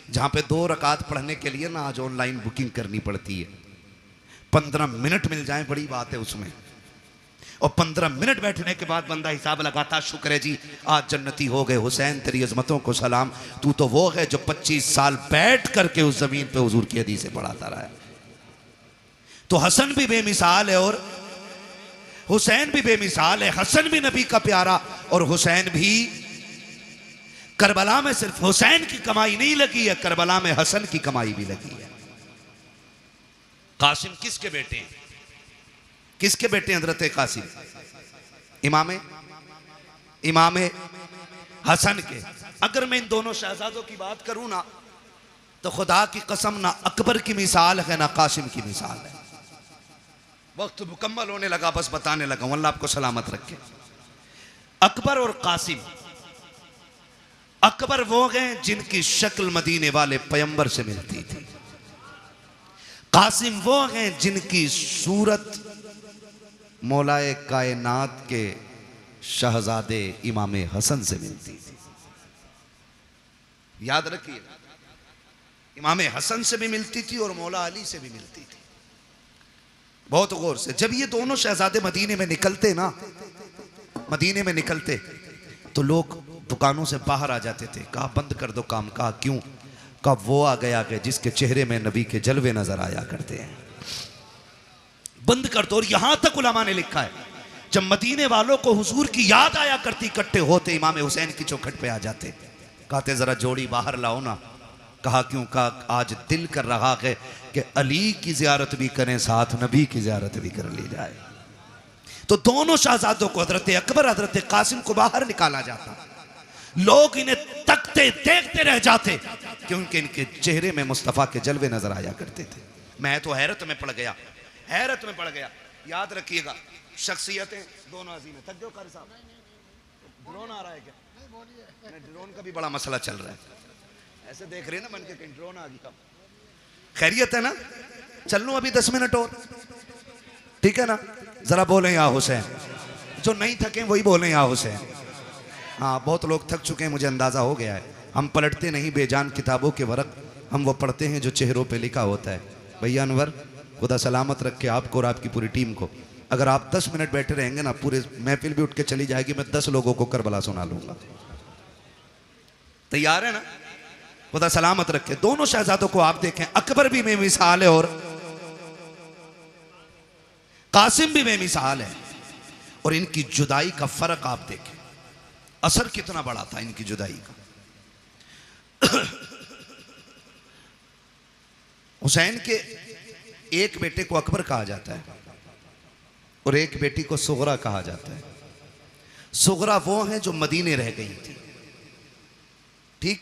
जहां पे 2 रकात पढ़ने के लिए ना आज ऑनलाइन बुकिंग करनी पड़ती है। 15 मिनट मिल जाए बड़ी बात है उसमें, और 15 मिनट बैठने के बाद बंदा हिसाब लगाता, शुक्र है जी आज जन्नती हो गए। हुसैन तेरी अजमतों को सलाम, तू तो वो है जो 25 साल बैठ करके उस जमीन पे हुजूर की हदीसें पढ़ाता रहा है। तो हसन भी बेमिसाल है और हुसैन भी बेमिसाल है। हसन भी नबी का प्यारा और हुसैन भी। करबला में सिर्फ हुसैन की कमाई नहीं लगी है, करबला में हसन की कमाई भी लगी है। कासिम किसके बेटे हैं? किसके बेटे हैं हजरत कासिम? इमाम हसन के। अगर मैं इन दोनों शहजादों की बात करूं ना, तो खुदा की कसम ना अकबर की मिसाल है ना कासिम की मिसाल है। वक्त मुकम्मल होने लगा, बस बताने लगा, अल्लाह आपको सलामत रखे। अकबर और कासिम, अकबर वो हैं जिनकी शक्ल मदीने वाले पैगंबर से मिलती थी। कासिम वो हैं जिनकी सूरत मौलाए कायनात के शहजादे इमाम हसन से मिलती थी। याद रखिए, इमाम हसन से भी मिलती थी और मौला अली से भी मिलती थी। बहुत गौर से, जब ये दोनों शहजादे मदीने में निकलते ना, मदीने में निकलते तो लोग दुकानों से बाहर आ जाते थे। कहा बंद कर दो काम। कहा क्यों? कहा वो आ गया कि जिसके चेहरे में नबी के जलवे नजर आया करते हैं, बंद कर दो। और यहां तक उलमा ने लिखा है जब मदीने वालों को हुजूर की याद आया करती, इकट्ठे होते इमाम हुसैन की चौखट पे आ जाते, कहते जरा जोड़ी बाहर लाओ ना। कहा क्यों? कहा आज दिल कर रहा है कि अली की जियारत भी करें, साथ नबी की जियारत भी कर ली जाए। तो दोनों शहजादों को, हजरत अकबर हजरत कासिम को बाहर निकाला जाता। लोग इन्हें तकते देखते रह जाते क्योंकि इनके चेहरे में मुस्तफ़ा के जलवे नजर आया करते थे। मैं तो हैरत में पड़ गया, हैरत में पड़ गया। याद रखिएगा, शख्सियतें दोनों अजीम है। थक गए कारी साहब? ड्रोन आ रहा है क्या? ड्रोन का भी बड़ा मसला चल रहा है। ऐसे देख रहे हैं ना मन के, कहीं ड्रोन आ गया। खैरियत है ना? चल लूं अभी 10 मिनट और, ठीक है ना? जरा बोलें या हुसैन। जो नहीं थके वही बोलें या हुसैन। हाँ, बहुत लोग थक चुके हैं, मुझे अंदाज़ा हो गया है। हम पलटते नहीं बेजान किताबों के वरक, हम वो पढ़ते हैं जो चेहरों पे लिखा होता है। भैया अनवर, खुदा सलामत रखे आपको और आपकी पूरी टीम को। अगर आप 10 मिनट बैठे रहेंगे ना, पूरे महफिल भी उठ के चली जाएगी। मैं 10 लोगों को करबला सुना लूँगा। तैयार है ना? खुदा सलामत रखे। दोनों शहजादों को आप देखें, अकबर भी बेमिसाल है और कासिम भी बेमिसाल है, और इनकी जुदाई का फर्क आप देखें, असर कितना बड़ा था इनकी जुदाई का। हुसैन के एक बेटे को अकबर कहा जाता है और एक बेटी को सुगरा कहा जाता है। सुगरा वो है जो मदीने रह गई थी, ठीक।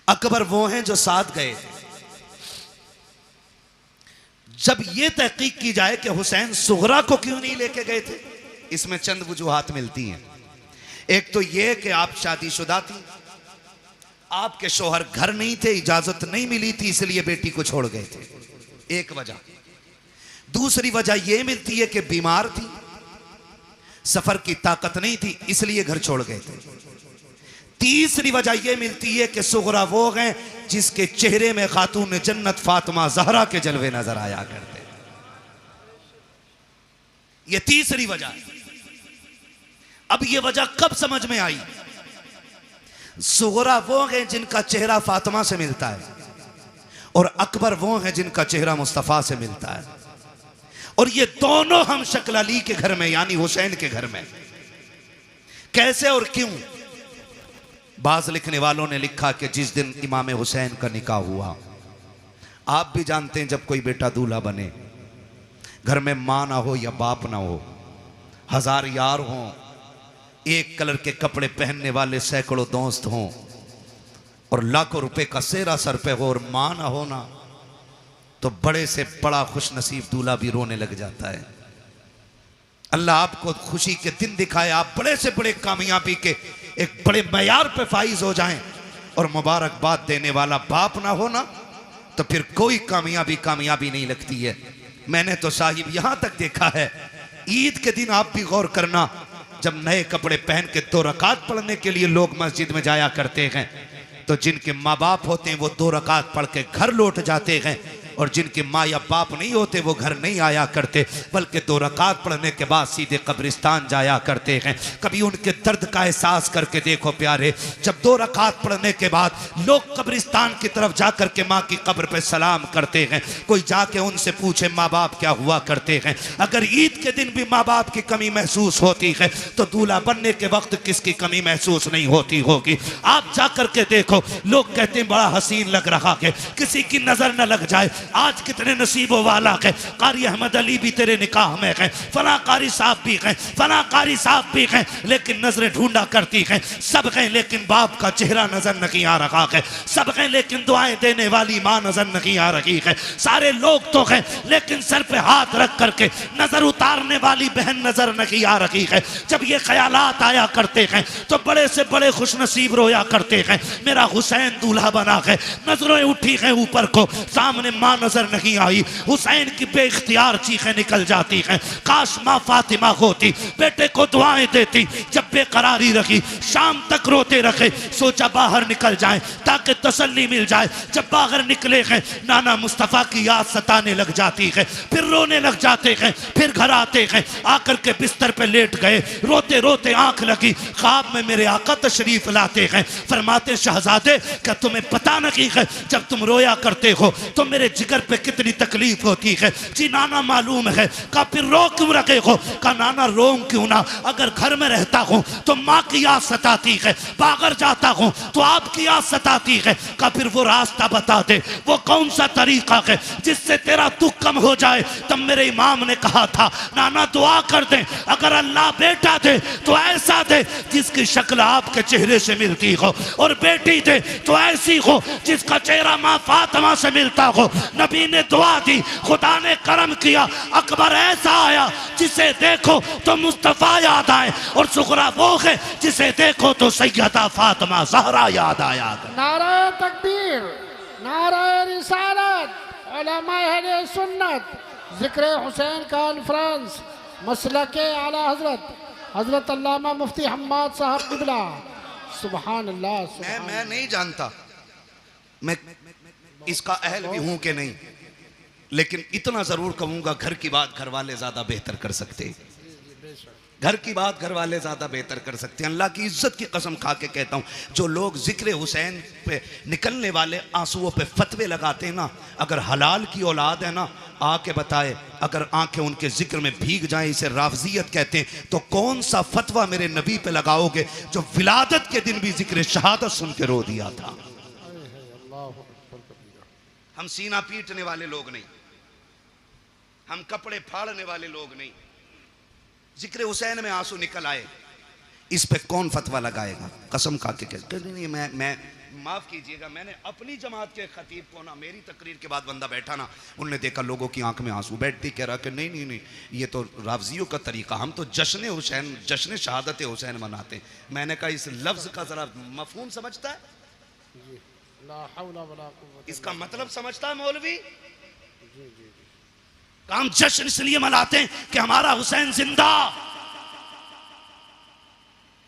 अकबर वो हैं जो साथ गए थे। जब यह तहकीक की जाए कि हुसैन सुगरा को क्यों नहीं लेके गए थे, इसमें चंद वजूहात मिलती हैं। एक तो यह कि आप शादीशुदा थी, आपके शौहर घर नहीं थे, इजाजत नहीं मिली थी, इसलिए बेटी को छोड़ गए थे, एक वजह। दूसरी वजह यह मिलती है कि बीमार थी, सफर की ताकत नहीं थी, इसलिए घर छोड़ गए थे। तीसरी वजह यह मिलती है कि सुगरा वो हैं जिसके चेहरे में खातून जन्नत फातिमा ज़हरा के जलवे नजर आया करते। यह तीसरी वजह है। अब यह वजह कब समझ में आई? सुगरा वो हैं जिनका चेहरा फातिमा से मिलता है और अकबर वो हैं जिनका चेहरा मुस्तफा से मिलता है, और ये दोनों हम शक्ल अली के घर में यानी हुसैन के घर में। कैसे और क्यों? बाज लिखने वालों ने लिखा कि जिस दिन इमाम हुसैन का निकाह हुआ, आप भी जानते हैं जब कोई बेटा दूल्हा बने, घर में माँ ना हो या बाप ना हो, हजार यार हों, एक कलर के कपड़े पहनने वाले सैकड़ों दोस्त हों, और लाखों रुपए का सेहरा सर पे हो और माँ ना हो ना, तो बड़े से बड़ा खुश नसीब दूल्हा भी रोने लग जाता है। अल्लाह आपको खुशी के दिन दिखाए, आप बड़े से बड़े कामयाबी के एक बड़े मयार पे फाइज हो जाएं, और मुबारकबाद देने वाला बाप ना हो ना, तो फिर कोई कामयाबी नहीं लगती है। मैंने तो साहिब यहां तक देखा है, ईद के दिन आप भी गौर करना, जब नए कपड़े पहन के 2 रकात पढ़ने के लिए लोग मस्जिद में जाया करते हैं, तो जिनके माँ बाप होते हैं वो 2 रकात पढ़ के घर लौट जाते हैं, और जिनके माँ या बाप नहीं होते वो घर नहीं आया करते, बल्कि 2 रकात पढ़ने के बाद सीधे कब्रिस्तान जाया करते हैं। कभी उनके दर्द का एहसास करके देखो प्यारे, जब 2 रकात पढ़ने के बाद लोग कब्रिस्तान की तरफ जाकर के माँ की कब्र पे सलाम करते हैं, कोई जाके उनसे पूछे माँ बाप क्या हुआ करते हैं। अगर ईद के दिन भी माँ बाप की कमी महसूस होती है, तो दूल्हा बनने के वक्त किसकी कमी महसूस नहीं होती होगी? आप जाकर के देखो, लोग कहते हैं बड़ा हसीन लग रहा है, किसी की नजर न लग जाए। आज कितने नसीबों वाला है, कारी अहमद अली भी तेरे निकाह में है, फला कारी साहब भी हैं, फला कारी साहब भी हैं, लेकिन नजरें ढूंढा करती हैं, सब हैं लेकिन बाप का चेहरा नजर नहीं आ रहा है, सब हैं लेकिन दुआएं देने वाली माँ नजर नहीं आ रही है, सारे लोग तो हैं लेकिन सर पे हाथ रख करके नजर उतारने वाली बहन नजर नहीं आ रही है। जब ये ख्यालात आया करते हैं तो बड़े से बड़े खुश नसीब रोया करते हैं, मेरा हुसैन दूल्हा बना है। नजरें उठी हैं ऊपर को, सामने माँ नजर नहीं आई, हुसैन की बेइख्तियार चीखें निकल जाती हैं, काश माँ फातिमा होती, बेटे को दुआएं देती। जब बेकरारी रखी, शाम तक रोते रखे, सोचा बाहर निकल जाएं ताकि तसल्ली मिल जाए। जब बाहर निकले हैं, नाना मुस्तफा की याद सताने लग जाती है, फिर रोने लग जाते हैं, फिर घर आते हैं, आकर के बिस्तर पे लेट गए, रोते रोते आंख लगी, ख्वाब में मेरे आका तशरीफ लाते हैं, फरमाते शहजादे क्या तुम्हें पता नहीं है जब तुम रोया करते हो तो मेरे जिगर पे कितनी तकलीफ होती है? जी नाना मालूम है। का फिर रो क्यों रखे हो? का नाना रोऊं क्यों ना, अगर घर में रहता हूं तो माँ की याद सताती है, बाहर जाता हूं तो आपकी याद सताती है। का फिर वो रास्ता बता दे, वो कौन सा तरीका है जिससे तेरा दुख कम हो जाए? तब मेरे इमाम ने कहा था नाना दुआ कर दे, अगर अल्लाह बेटा दे तो ऐसा दे जिसकी शक्ल आपके चेहरे से मिलती हो, और बेटी दे तो ऐसी हो जिसका चेहरा माँ फातिमा से मिलता हो। नबी ने दुआ दी, खुदा ने करम किया, अकबर ऐसा आया जिसे देखो तो मुस्तफा याद आए, और सुगरा वो है जिसे देखो तो सैयदा फातिमा ज़हरा याद आया। नारे तकबीर, नारे रिसालत, उलमाए अहले सुन्नत, जिक्र हुसैन कॉन्फ्रेंस, मसलके आला हजरत हजरत अल्लामा मुफ्ती हम्माद साहब किबला। सुभान अल्लाह। मैं नहीं जानता मैं इसका अहल भी हूं कि नहीं, लेकिन इतना जरूर कहूंगा, घर की बात घर वाले ज्यादा बेहतर कर सकते। घर की बात घर वाले ज्यादा बेहतर कर सकते हैं। अल्लाह की इज्जत की कसम खा के कहता हूं, जो लोग जिक्र हुसैन पे निकलने वाले आंसुओं पे फतवे लगाते हैं ना, अगर हलाल की औलाद है ना, आके बताए अगर आंखें उनके जिक्र में भीग जाएं, इसे राफजियत कहते हैं, तो कौन सा फतवा मेरे नबी पे लगाओगे जो विलादत के दिन भी जिक्र शहादत सुन के रो दिया था। हम सीना पीटने वाले लोग नहीं, हम कपड़े फाड़ने वाले लोग नहीं। जिक्र हुसैन में आंसू निकल आए, इस पे कौन फतवा लगाएगा? कसम खा के कहते नहीं, मैं माफ कीजिएगा, मैंने अपनी जमात के खतीब को ना, मेरी तकरीर के बाद बंदा बैठा ना, उनने देखा लोगों की आंख में आंसू, बैठती कह रहा कि नहीं नहीं नहीं, ये तो राफजियों का तरीका, हम तो जश्न हुसैन, जश्न शहादत हुसैन मनाते हैं। मैंने कहा इस लफ्ज का जरा मफहूम समझता है, इसका मतलब समझता है मौलवी? हम जश्न इसलिए मनाते हैं कि हमारा हुसैन जिंदा।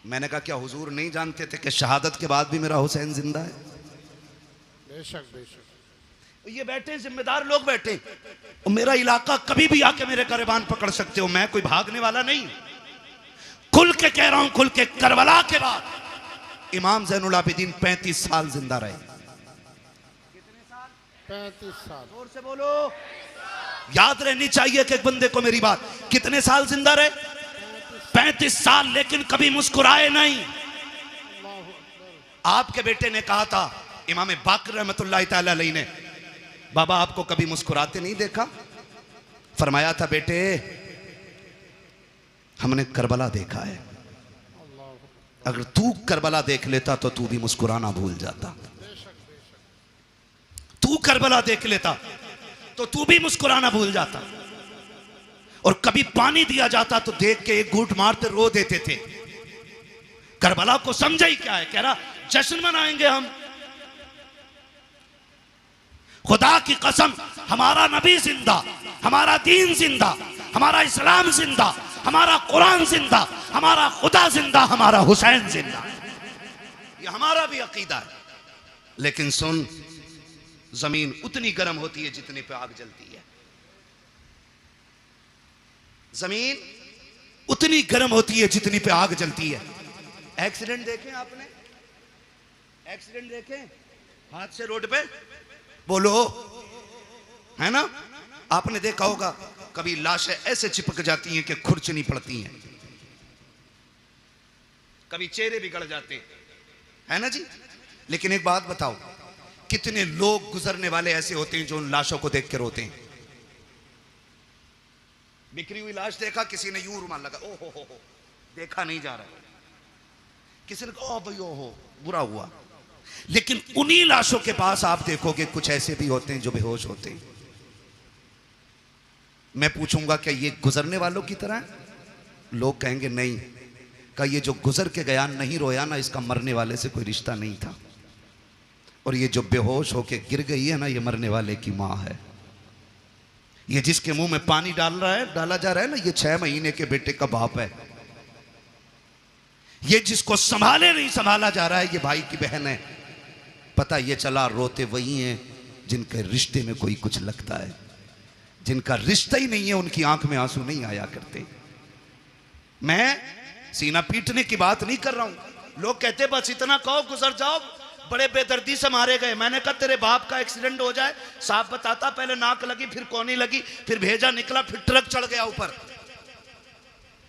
मैंने कहा क्या हुजूर नहीं जानते थे कि शहादत के बाद भी मेरा हुसैन जिंदा है? बेशक बेशक। ये बैठे जिम्मेदार लोग बैठे, और मेरा इलाका कभी भी आके मेरे गिरबान पकड़ सकते हो, मैं कोई भागने वाला नहीं। खुल के कह रहा हूं, खुल के, करबला के बाद इमाम ज़ैनुल आबिदीन 35 साल जिंदा रहे। कितने साल? 35 साल। जोर से बोलो, याद रहनी चाहिए कि एक बंदे को मेरी बात। कितने साल जिंदा रहे? 35 साल, लेकिन कभी मुस्कुराए नहीं। आपके बेटे ने कहा था, इमाम बाकर रहमतुल्लाह तआला अलैहि ने, बाबा आपको कभी मुस्कुराते नहीं देखा? फरमाया था बेटे हमने करबला देखा है, अगर तू करबला देख लेता तो तू भी मुस्कुराना भूल जाता। तू करबला देख लेता तो तू भी मुस्कुराना भूल जाता। और कभी पानी दिया जाता तो देख के एक घूंट मारते रो देते थे। करबला को समझा ही क्या है, कह रहा जश्न मनाएंगे हम। खुदा की कसम, हमारा नबी जिंदा, हमारा दीन जिंदा, हमारा इस्लाम जिंदा, हमारा कुरान जिंदा, हमारा खुदा जिंदा, हमारा हुसैन जिंदा। ये हमारा भी अकीदा है। लेकिन सुन, जमीन उतनी गर्म होती है जितने पे आग जलती है। जमीन उतनी गर्म होती है जितनी पे आग जलती है। एक्सीडेंट देखे आपने? एक्सीडेंट देखे हादसे रोड पे? बोलो, है ना? आपने देखा होगा कभी लाशें ऐसे चिपक जाती हैं कि खुरचनी पड़ती हैं, कभी चेहरे बिगड़ जाते हैं, है ना जी? लेकिन एक बात बताओ, कितने लोग गुजरने वाले ऐसे होते हैं जो उन लाशों को देख के रोते हैं? बिखरी हुई लाश देखा, किसी ने यूं रुमाल लगा, ओ हो, देखा नहीं जा रहा, किसी ने कहा ओ भाई ओ हो, बुरा हुआ। लेकिन उन्हीं लाशों के पास आप देखोगे कुछ ऐसे भी होते हैं जो बेहोश होते हैं। मैं पूछूंगा क्या ये गुजरने वालों की तरह है? लोग कहेंगे नहीं, का ये जो गुजर के गया नहीं रोया ना, इसका मरने वाले से कोई रिश्ता नहीं था। और ये जो बेहोश होके गिर गई है ना, ये मरने वाले की माँ है। ये जिसके मुंह में पानी डाला जा रहा है ना, ये 6 महीने के बेटे का बाप है। ये जिसको संभाले नहीं संभाला जा रहा है, ये भाई की बहन है। पता ये चला रोते वही हैं जिनके रिश्ते में कोई कुछ लगता है। जिनका रिश्ता ही नहीं है उनकी आंख में आंसू नहीं आया करते। मैं सीना पीटने की बात नहीं कर रहा हूं। लोग कहते बस इतना कहो गुजर जाओ, बड़े बेदर्दी से मारे गए। मैंने कहा तेरे बाप का एक्सीडेंट हो जाए, साहब बताता, पहले नाक लगी, फिर कोनी लगी, फिर भेजा निकला, फिर ट्रक चढ़ गया ऊपर।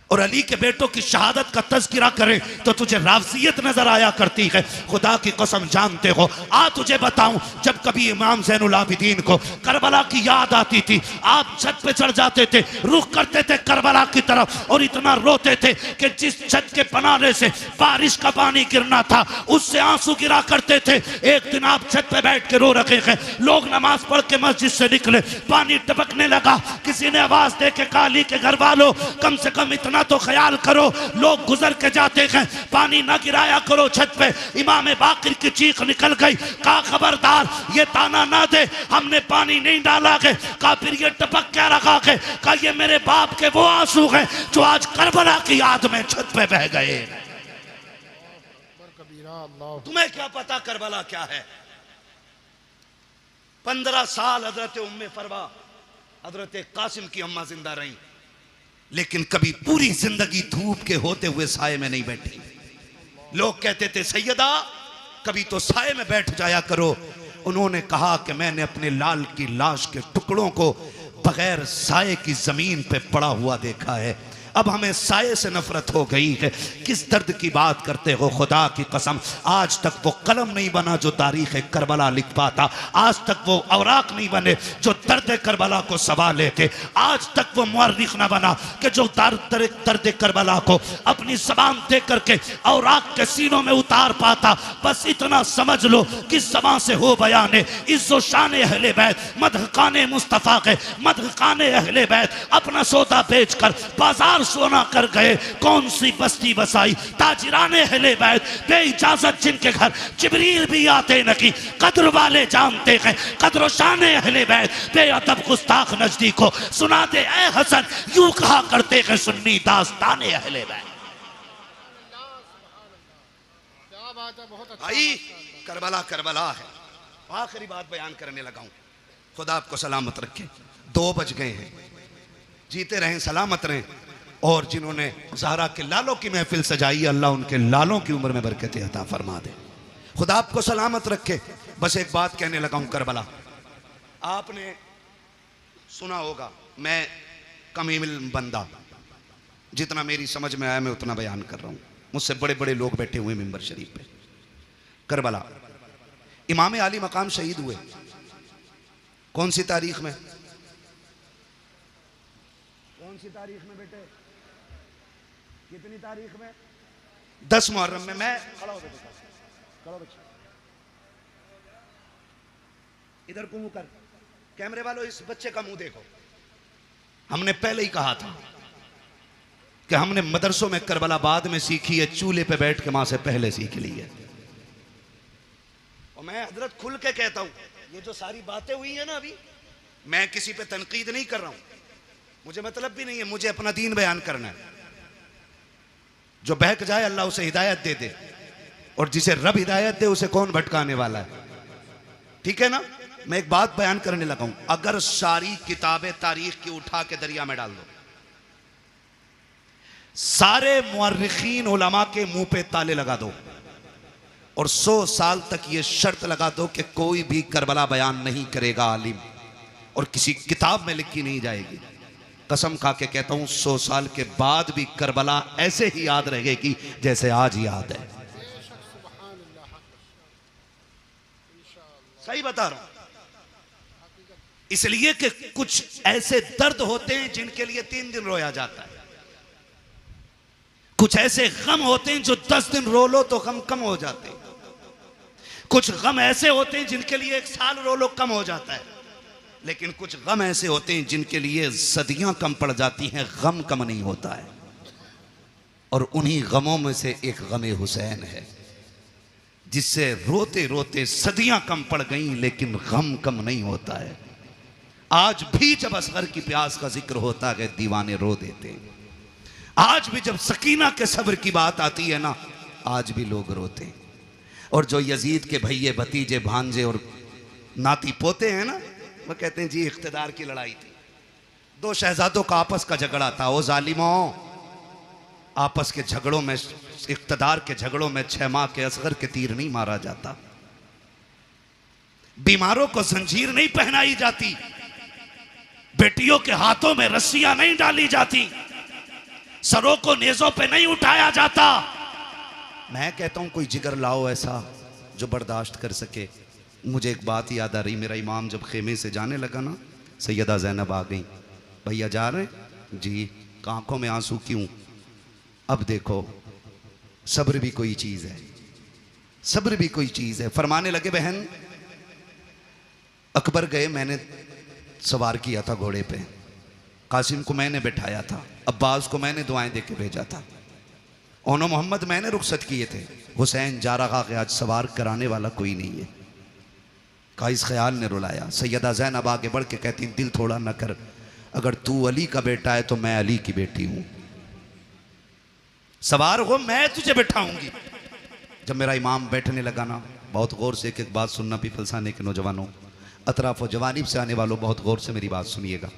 और अली के बेटों की शहादत का तज़किरा करें तो तुझे राफजियत नजर आया करती है। खुदा की कसम जानते हो, आ तुझे बताऊं, जब कभी इमाम ज़ैनुल आबिदीन को करबला की याद आती थी, आप छत पे चढ़ जाते थे, रुख करते थे करबला की तरफ, और इतना रोते थे कि जिस छत के बनाने से बारिश का पानी गिरना था उससे आंसू गिरा करते थे। एक दिन आप छत पे बैठ के रो रखे हैं, लोग नमाज पढ़ के मस्जिद से निकले, पानी टपकने लगा, किसी ने आवाज दे के कहा अली के घर वालों कम से कम इतना तो ख्याल करो, लोग गुजर के जाते हैं, पानी ना गिराया करो छत पे। इमाम बाकिर की चीख निकल गई, कहा खबरदार ये ताना ना दे, हमने पानी नहीं डाला है। कहा फिर ये टपक क्या रखा है? कहा ये मेरे बाप के वो आंसू हैं जो आज करबला की याद में छत पे बह गए। तुम्हें क्या पता करबला क्या है? 15 साल हजरत उम्मे फरवा, हजरत कासिम की अम्मा जिंदा रही। लेकिन कभी पूरी जिंदगी धूप के होते हुए साये में नहीं बैठी। लोग कहते थे सैयदा कभी तो साये में बैठ जाया करो। उन्होंने कहा कि मैंने अपने लाल की लाश के टुकड़ों को बगैर साये की जमीन पे पड़ा हुआ देखा है। अब हमें साये से नफरत हो गई है। किस दर्द की बात करते हो, खुदा की कसम आज तक वो कलम नहीं बना जो तारीख करबला लिख पाता। आज तक वो औराक नहीं बने जो दर्द करबला को सवा लेते। आज तक वो मुअर्रिख ना बना कि जो दर्द करबला को अपनी ज़बान दे करके औराक के सीनों में उतार पाता। बस इतना समझ लो कि ज़बान से हो बयान इज़्ज़ो शान अहले बैत, मदहकाने मुस्तफ़ा के मदहकाने अहले बैत अपना सौदा बेच कर बाजार सोना कर गए। कौन सी बस्ती बसाई ताजिराने अहले बैत, बेइजाजत जिनके घर जिब्रील भी आते नहीं। कद्र वाले जानते हैं कद्र शाने अहले बैत, बेअदब गुस्ताख नजदीक को सुना दे ऐ हसन, यूं कहा करते हैं सुन्नी दास्ताने अहले बैत। क्या बात है, बहुत अच्छा। भाई करबला करबला है। आखिरी बात बयान करने लगा हूं। खुदा आपको सलामत रखे। 2 बज गए हैं, जीते रहें सलामत रहें। और जिन्होंने ज़हरा के लालों की महफिल सजाई अल्लाह उनके लालों की उम्र में बरकत अता फरमा दे। खुदा आपको सलामत रखे। बस एक बात कहने लगा हूं करबला, आपने सुना होगा मैं कम इल्म बंदा, जितना मेरी समझ में आया मैं उतना बयान कर रहा हूं। मुझसे बड़े बड़े लोग बैठे हुए मिंबर शरीफ पे। करबला इमाम आली मकाम शहीद हुए कौन सी तारीख में? कौन सी तारीख में बेटे? कितनी तारीख में? 10 मुहर्रम में। मैं खड़ा हो बेटा, खड़ा बच्चा, इधर को मुंह कर। कैमरे वालों इस बच्चे का मुंह देखो। हमने पहले ही कहा था कि हमने मदरसों में करबला बाद में सीखी है, चूल्हे पे बैठ के मां से पहले सीख ली है। और मैं हजरत खुल के कहता हूं, ये जो सारी बातें हुई है ना अभी, मैं किसी पे तनकीद नहीं कर रहा हूं, मुझे मतलब भी नहीं है। मुझे अपना दीन बयान करना है। जो बहक जाए अल्लाह उसे हिदायत दे दे, और जिसे रब हिदायत दे उसे कौन भटकाने वाला है। ठीक है ना? मैं एक बात बयान करने लगा हूं। अगर सारी किताबें तारीख की उठा के दरिया में डाल दो, सारे मुअर्रिखीन उलमा के मुंह पे ताले लगा दो, और 100 साल तक ये शर्त लगा दो कि कोई भी करबला बयान नहीं करेगा आलिम, और किसी किताब में लिखी नहीं जाएगी। कसम खा के कहता हूं 100 साल के बाद भी करबला ऐसे ही याद रहेगी जैसे आज याद है। सही बता रहा हूं। इसलिए कि कुछ ऐसे दर्द होते हैं जिनके लिए 3 दिन रोया जाता है। कुछ ऐसे गम होते हैं जो 10 दिन रो लो तो गम कम हो जाते हैं। कुछ गम ऐसे होते हैं जिनके लिए 1 साल रो लो कम हो जाता है। लेकिन कुछ गम ऐसे होते हैं जिनके लिए सदियां कम पड़ जाती हैं, गम कम नहीं होता है। और उन्हीं गमों में से एक गमे हुसैन है, जिससे रोते रोते सदियां कम पड़ गई लेकिन गम कम नहीं होता है। आज भी जब असगर की प्यास का जिक्र होता है दीवाने रो देते हैं। आज भी जब सकीना के सब्र की बात आती है ना, आज भी लोग रोते हैं। और जो यजीद के भैये भतीजे भांजे और नाती पोते हैं ना, वो कहते हैं जी इख्तिदार की लड़ाई थी, 2 शहजादों का आपस का झगड़ा था। वो जालिमों, आपस के झगड़ों में, इख्तिदार के झगड़ों में 6 माह के असगर के तीर नहीं मारा जाता, बीमारों को जंजीर नहीं पहनाई जाती, बेटियों के हाथों में रस्सियां नहीं डाली जाती, सरों को नेजों पे नहीं उठाया जाता। मैं कहता हूं कोई जिगर लाओ ऐसा जो बर्दाश्त कर सके। मुझे एक बात याद आ रही, मेरा इमाम जब खेमे से जाने लगा ना, सैयदा ज़ैनब आ गई। भैया जा रहे हैं जी, आंखों में आंसू क्यों? अब देखो सब्र भी कोई चीज़ है, सब्र भी कोई चीज़ है। फरमाने लगे बहन, अकबर गए, मैंने सवार किया था घोड़े पे, कासिम को मैंने बैठाया था, अब्बास को मैंने दुआएं दे के भेजा था, ओनो मोहम्मद मैंने रुखसत किए थे, हुसैन जा रहा कि आज सवार कराने वाला कोई नहीं है। का इस ख्याल ने रुलाया। सैयदा ज़ैनब आगे बढ़ के कहती, दिल थोड़ा न कर, अगर तू अली का बेटा है तो मैं अली की बेटी हूं, सवार हो मैं तुझे बैठाऊंगी। जब मेरा इमाम बैठने लगा ना, बहुत गौर से एक एक बात सुनना, पीपलसाने के नौजवानों, अतराफ व जवानीब से आने वालों, बहुत गौर से मेरी बात सुनिएगा।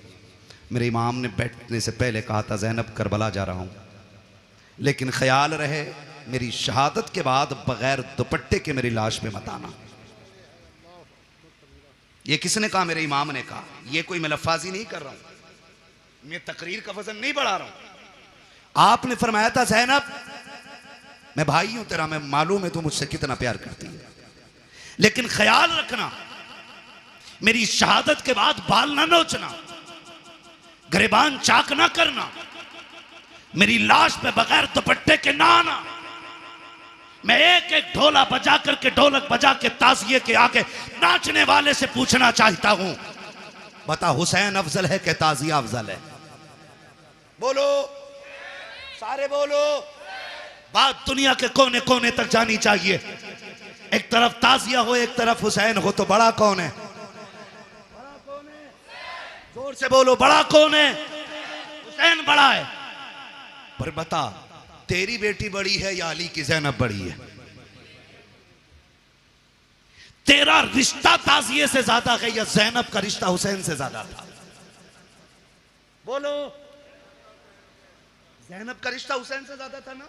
मेरे इमाम ने बैठने से पहले कहा था ज़ैनब करबला जा रहा हूं, लेकिन ख्याल रहे मेरी शहादत के बाद बगैर दुपट्टे के मेरी लाश पे मत आना। ये किसने कहा? मेरे इमाम ने कहा। ये कोई मैं लफ्ज़ी नहीं कर रहा हूं, मैं तकरीर का वजन नहीं बढ़ा रहा हूं। आपने फरमाया था ज़ैनब मैं भाई हूं तेरा, मैं मालूम है तू मुझसे कितना प्यार करती है, लेकिन ख्याल रखना मेरी शहादत के बाद बाल ना नोचना, गिरबान चाक ना करना, मेरी लाश पे बगैर दुपट्टे के ना आना। मैं एक एक ढोला बजा करके, ढोलक बजा के ताज़िए के आगे नाचने वाले से पूछना चाहता हूं, बता हुसैन अफजल है कि ताज़िया अफजल है? बोलो, सारे बोलो। बात दुनिया के कोने कोने तक जानी चाहिए। एक तरफ ताज़िया हो, एक तरफ हुसैन हो, तो बड़ा कौन है? बड़ा कौन है? जोर से बोलो, बड़ा कौन है? हुसैन बड़ा है। पर बता तेरी बेटी बड़ी है या अली की ज़ैनब बड़ी है? तेरा रिश्ता ताज़िए से ज्यादा है या ज़ैनब का रिश्ता हुसैन से ज्यादा था? बोलो। ज़ैनब का रिश्ता हुसैन से ज्यादा था ना?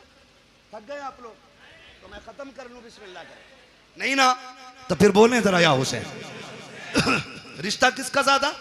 थक गए आप लोग? तो मैं खत्म कर लूं बिस्मिल्लाह कर। नहीं ना? तो फिर बोलें जरा या हुसैन। रिश्ता किसका ज्यादा?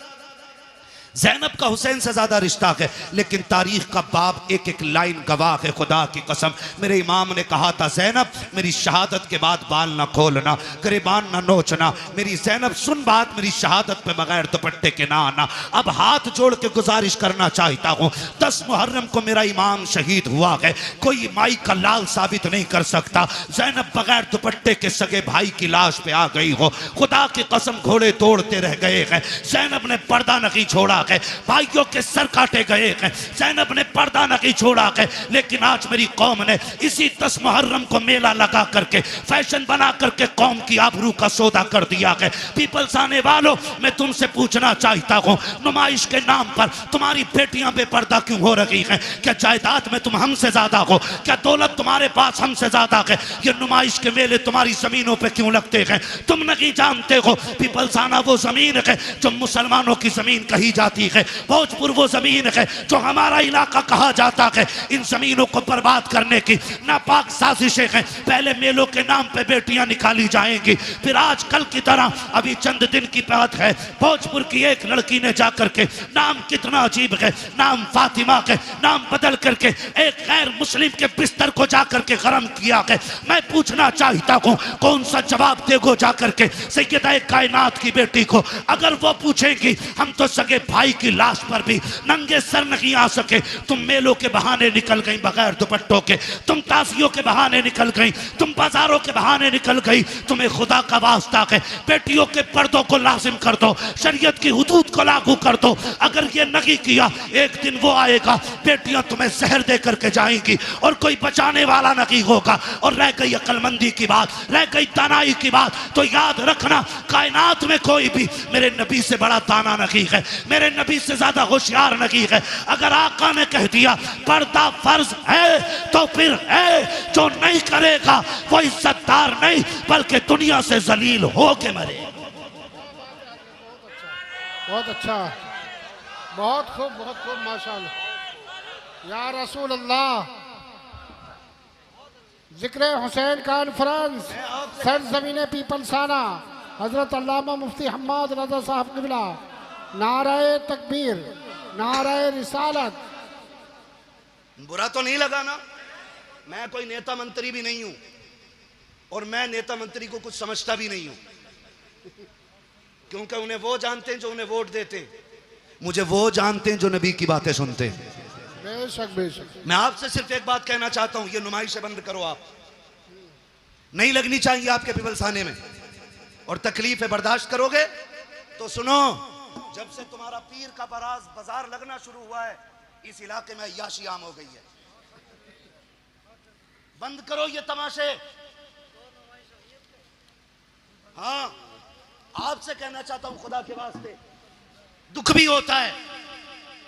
ज़ैनब का हुसैन से ज्यादा रिश्ता है, लेकिन तारीख का बाब एक एक लाइन गवाह है। खुदा की कसम मेरे इमाम ने कहा था ज़ैनब मेरी शहादत के बाद बाल ना खोलना, गिरबान ना नोचना। मेरी ज़ैनब सुन बात, मेरी शहादत पे बगैर दुपट्टे के ना आना। अब हाथ जोड़ के गुजारिश करना चाहता हूँ, 10 मुहर्रम को मेरा इमाम शहीद हुआ है, कोई माई का लाल साबित नहीं कर सकता ज़ैनब बगैर दुपट्टे के सगे भाई की लाश पे आ गई हो। खुदा की कसम घोड़े तोड़ते रह गए हैं, ज़ैनब ने पर्दा नहीं छोड़ा है, भाइयों के सर काटे गए हैं, ज़ैनब ने पर्दा नहीं छोड़ा है। लेकिन आज मेरी कौम ने इसी 10 मुहर्रम को मेला लगा करके, फैशन बना करके कौम की आबरू का सौदा कर दिया है। पीपल्स आने वालों, मैं तुमसे पूछना चाहता हूँ, नुमाइश के नाम पर तुम्हारी बेटियां बेपर्दा क्यों हो रही हैं? क्या जायदाद में तुम हमसे ज्यादा हो? क्या दौलत तुम्हारे पास हमसे ज्यादा है? ये नुमाइश के मेले तुम्हारी जमीनों पे क्यों लगते हैं? तुम नहीं जानते हो पीपल्स आना वो जमीन है जो मुसलमानों की जमीन कही जाती है, भोजपुर वो जमीन है जो हमारा इलाका कहा जाता है। इन जमीनों को बर्बाद करने की नापाक साजिशें हैं। पहले मेलों के नाम पे बेटियां निकाली जाएंगी, फिर आज कल की तरह अभी चंद दिन की बात है, भोजपुर की एक लड़की ने जाकर के, नाम कितना अजीब है, नाम फातिमा के, नाम बदल करके एक गैर मुस्लिम के बिस्तर को जाकर के गरम किया है। मैं पूछना चाहता हूँ कौन सा जवाब देगो जाकर के सैयदा कायनात की बेटी को? अगर वो पूछेंगी हम तो सगे भाई की लाश पर भी नंगे सर नहीं आ सके। तुम मेलों के बहाने निकल गई बगैर दुपट्टों के, तुम ताजियों के बहाने निकल गई, तुम बाजारों के बहाने निकल गई। तुम्हें खुदा का वास्ता है बेटियों के पर्दों को लाजिम कर दो, शरीयत की हुदूद को लागू कर दो। अगर ये नहीं किया एक दिन वो आएगा, बेटियां तुम्हें जहर दे करके जाएंगी और कोई बचाने वाला नहीं होगा। और रह गई अक्लमंदी की बात, रह गई दानाई की बात, तो याद रखना कायनात में कोई भी मेरे नबी से बड़ा दाना नहीं है, मेरे नबी से ज्यादा होशियार नहीं है। अगर आका ने कह दिया पर्दा फर्ज है तो फिर है, जो नहीं करेगा वो इज्जतदार नहीं बल्कि दुनिया से जलील हो के मरे। बहुत अच्छा, बहुत खूब माशाअल्लाह। या रसूल अल्लाह, जिक्र हुसैन कॉन्फ्रेंस सरजमीन पीपलसाना, हजरत अल्लामा मुफ्ती हम्माद रजा साहब क़िबला, नाराए तकबीर, नाराए रिसालत। बुरा तो नहीं लगा ना? मैं कोई नेता मंत्री भी नहीं हूं और मैं नेता मंत्री को कुछ समझता भी नहीं हूं, क्योंकि उन्हें वो जानते हैं जो उन्हें वोट देते हैं, मुझे वो जानते हैं जो नबी की बातें सुनते हैं। बेशक बेशक। मैं आपसे सिर्फ एक बात कहना चाहता हूं, ये नुमाइशें बंद करो। आप नहीं लगनी चाहिए आपके पीपल्स आने में, और तकलीफ है बर्दाश्त करोगे तो सुनो, जब से तुम्हारा पीर का बाजार लगना शुरू हुआ है इस इलाके में अय्याशी आम हो गई है। बंद करो ये तमाशे। हाँ, आपसे कहना चाहता हूं खुदा के वास्ते, दुख भी होता है,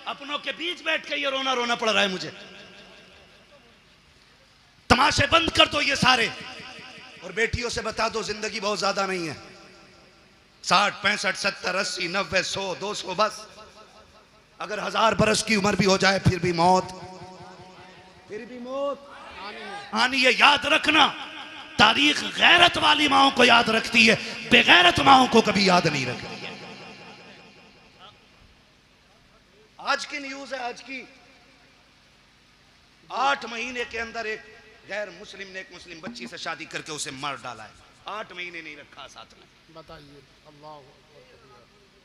अपनों के बीच बैठ के ये रोना रोना पड़ रहा है मुझे। तमाशे बंद कर दो ये सारे, और बेटियों से बता दो जिंदगी बहुत ज्यादा नहीं है, 60, 65, 70, 80, 90, 100, 200 बस। अगर 1000 बरस की उम्र भी हो जाए फिर भी मौत आनी है। याद रखना, तारीख गैरत वाली माओं को याद रखती है, बेगैरत माओं को कभी याद नहीं रखती है। आज की न्यूज है, आज की 8 महीने के अंदर एक गैर मुस्लिम ने एक मुस्लिम बच्ची से शादी करके उसे मार डाला है। 8 महीने नहीं रखा साथ में। बताइए, अल्लाह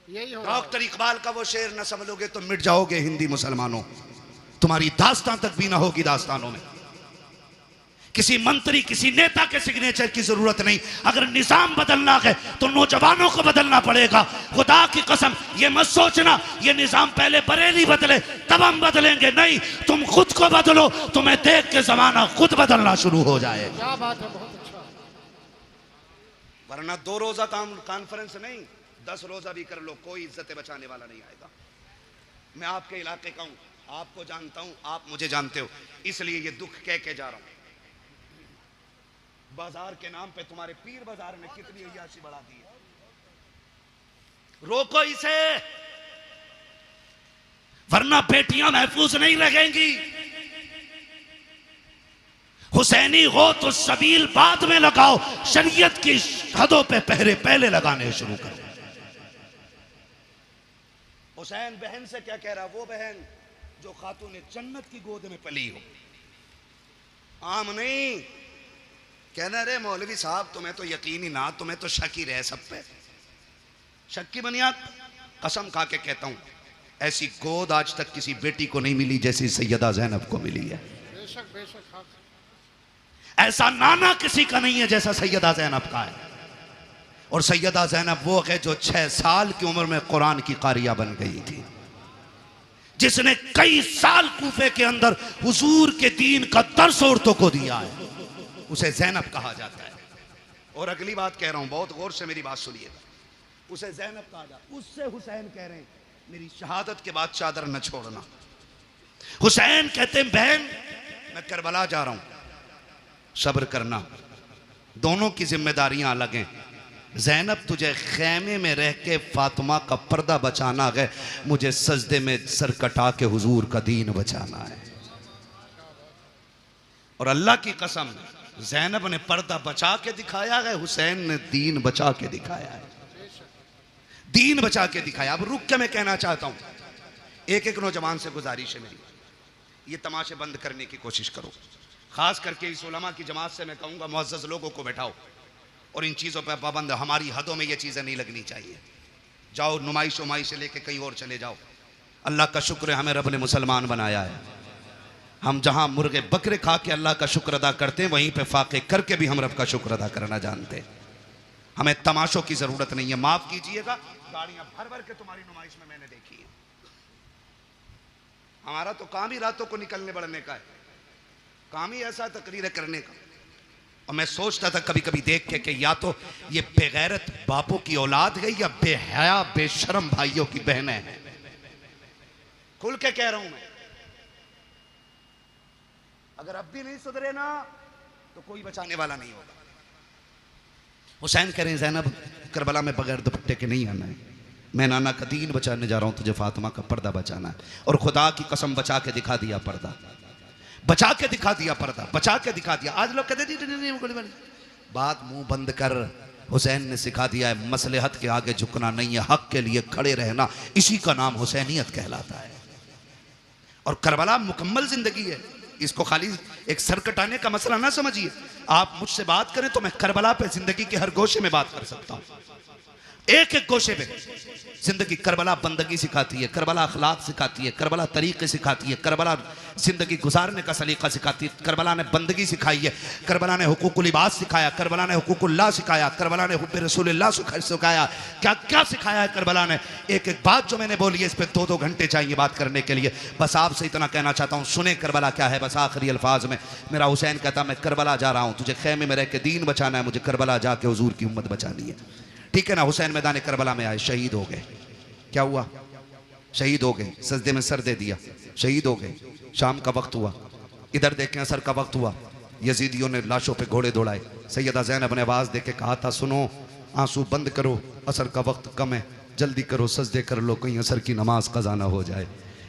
यही हो रहा है। डॉक्टर इकबाल का वो शेर न समझोगे तो मिट जाओगे हिंदी मुसलमानों, तुम्हारी दास्तान तक भी ना होगी दास्तानों में। किसी मंत्री किसी नेता के सिग्नेचर की जरूरत नहीं। अगर निजाम बदलना है तो नौजवानों को बदलना पड़ेगा। खुदा की कसम ये मत सोचना ये निजाम पहले बरेली बदले तब हम बदलेंगे, नहीं, तुम खुद को बदलो, तुम्हें देख के जमाना खुद बदलना शुरू हो जाए। क्या बात है, बहुत अच्छा। वरना 2 रोजा कॉन्फ्रेंस नहीं, 10 रोजा भी कर लो, कोई इज्जत बचाने वाला नहीं आएगा। मैं आपके इलाके का हूं, आपको जानता हूं, आप मुझे जानते हो, इसलिए ये दुख कह के जा रहा हूं। बाजार के नाम पे तुम्हारे पीर बाजार ने कितनी अय्याशी बढ़ा दी है। रोको इसे, वरना बेटियां महफूज नहीं रहेंगी। हुसैनी हो तो सबील बाद में लगाओ, शरीयत की हदों पे पहरे पहले लगाने शुरू करो। हुसैन बहन से क्या कह रहा, वो बहन जो खातून जन्नत की गोद में पली हो, आम नहीं। कहना रे मौलवी साहब तुम्हें तो यकीन ही ना, तुम्हें तो शक ही रहे सब पे, शक की बुनियाद। कसम खा के कहता हूं ऐसी गोद आज तक किसी बेटी को नहीं मिली जैसी सैयदा ज़ैनब को मिली है। बेशक बेशक, ऐसा नाना किसी का नहीं है जैसा सैयदा ज़ैनब का है। और सैयदा ज़ैनब वो है जो 6 साल की उम्र में कुरान की कारिया बन गई थी, जिसने कई साल कूफे के अंदर हुजूर के दीन का दर्स औरतों को दिया है, उसे ज़ैनब कहा जाता है। और अगली बात कह रहा हूं, बहुत गौर से मेरी बात सुनिएगा, उसे ज़ैनब कहा जाता है। उससे हुसैन कह रहे हैं मेरी शहादत के बाद चादर न छोड़ना। हुसैन कहते हैं बहन मैं करबला जा रहा हूं, सब्र करना, दोनों की जिम्मेदारियां अलग हैं। ज़ैनब तुझे खैमे में रह के फातिमा का पर्दा बचाना है, मुझे सजदे में सर कटा के हुजूर का दीन बचाना है। और अल्लाह की कसम ज़ैनब ने पर्दा बचा के दिखाया है, हुसैन ने दीन बचा के दिखाया है, दीन बचा के दिखाया। अब रुक के मैं कहना चाहता हूं, एक एक नौजवान से गुजारिश है मेरी, ये तमाशे बंद करने की कोशिश करो। खास करके इस उलमा की जमात से मैं कहूंगा मुअज़्ज़ज़ लोगों को बैठाओ और इन चीज़ों पर पाबंद, हमारी हदों में ये चीज़ें नहीं लगनी चाहिए। जाओ नुमाइश उमाइश से लेके कहीं और चले जाओ। अल्लाह का शुक्र है हमें रब ने मुसलमान बनाया है। हम जहां मुर्गे बकरे खा के अल्लाह का शुक्र अदा करते हैं, वहीं पे फाके करके भी हम रब का शुक्र अदा करना जानते हैं। हमें तमाशों की जरूरत नहीं है। माफ कीजिएगा, गाड़ियां भर भर के तुम्हारी नुमाइश में मैंने देखी है। हमारा तो काम ही रातों को निकलने बढ़ने का है, काम ही ऐसा तकरीर करने का। और मैं सोचता था कभी कभी देख के कि या तो ये बेगैरत बापों की औलाद है या बेहया बेशरम भाइयों की बहनें हैं। खुल के कह रहा हूं मैं, अगर अब भी नहीं सुधरे ना तो कोई बचाने वाला नहीं होगा। हुसैन कह रहे हैं ज़ैनब करबला में बगैर दुपट्टे के नहीं आना है, मैं नाना का दीन बचाने जा रहा हूं, तुझे फातिमा का पर्दा बचाना है। और खुदा की कसम बचा के दिखा दिया पर्दा, बचा के दिखा दिया पर्दा, बचा के दिखा दिया। आज लोग कहते नहीं, बात मुंह बंद कर। हुसैन ने सिखा दिया है मसलहत के आगे झुकना नहीं है, हक के लिए खड़े रहना, इसी का नाम हुसैनियत कहलाता है। और करबला मुकम्मल जिंदगी है, इसको खाली एक सर कटाने का मसला ना समझिए। आप मुझसे बात करें तो मैं करबला पे जिंदगी के हर गोशे में बात कर सकता हूं, एक एक गोशे पे जिंदगी। करबला बंदगी सिखाती है, करबला अखलाक सिखाती है, करबला तरीके सिखाती है, करबला जिंदगी गुजारने का सलीका सिखाती है, करबला ने बंदगी सिखाई है, करबला ने हुकूकुल इबाद सिखाया, करबला ने हुकूकुल्लाह सिखाया, करबला ने हुब्बे रसूलुल्लाह सिखाया। क्या क्या सिखाया है करबला ने। एक एक बात जो मैंने बोली है इस पर 2-2 घंटे चाहिए बात करने के लिए। बस आपसे इतना कहना चाहता हूँ, सुने करबला क्या है। बस आखिरी अल्फाज में मेरा हुसैन कहता मैं करबला जा रहा हूँ, तुझे खैमे में रह के दीन बचाना है, मुझे करबला जाके हुजूर की उम्मत बचानी है। ठीक है ना। हुसैन मैदान करबला में आए, शहीद हो गए। क्या हुआ? शहीद हो गए, सजदे में सर दे दिया, शहीद हो गए। शाम का वक्त हुआ, इधर देखें असर का वक्त हुआ, यजीदियों ने लाशों पे घोड़े दौड़ाए। सैयदा ज़ैनब ने आवाज़ दे के कहा था सुनो, आंसू बंद करो, असर का वक्त कम है, जल्दी करो, सजदे कर लो, कहीं असर की नमाज कज़ा ना हो जाए।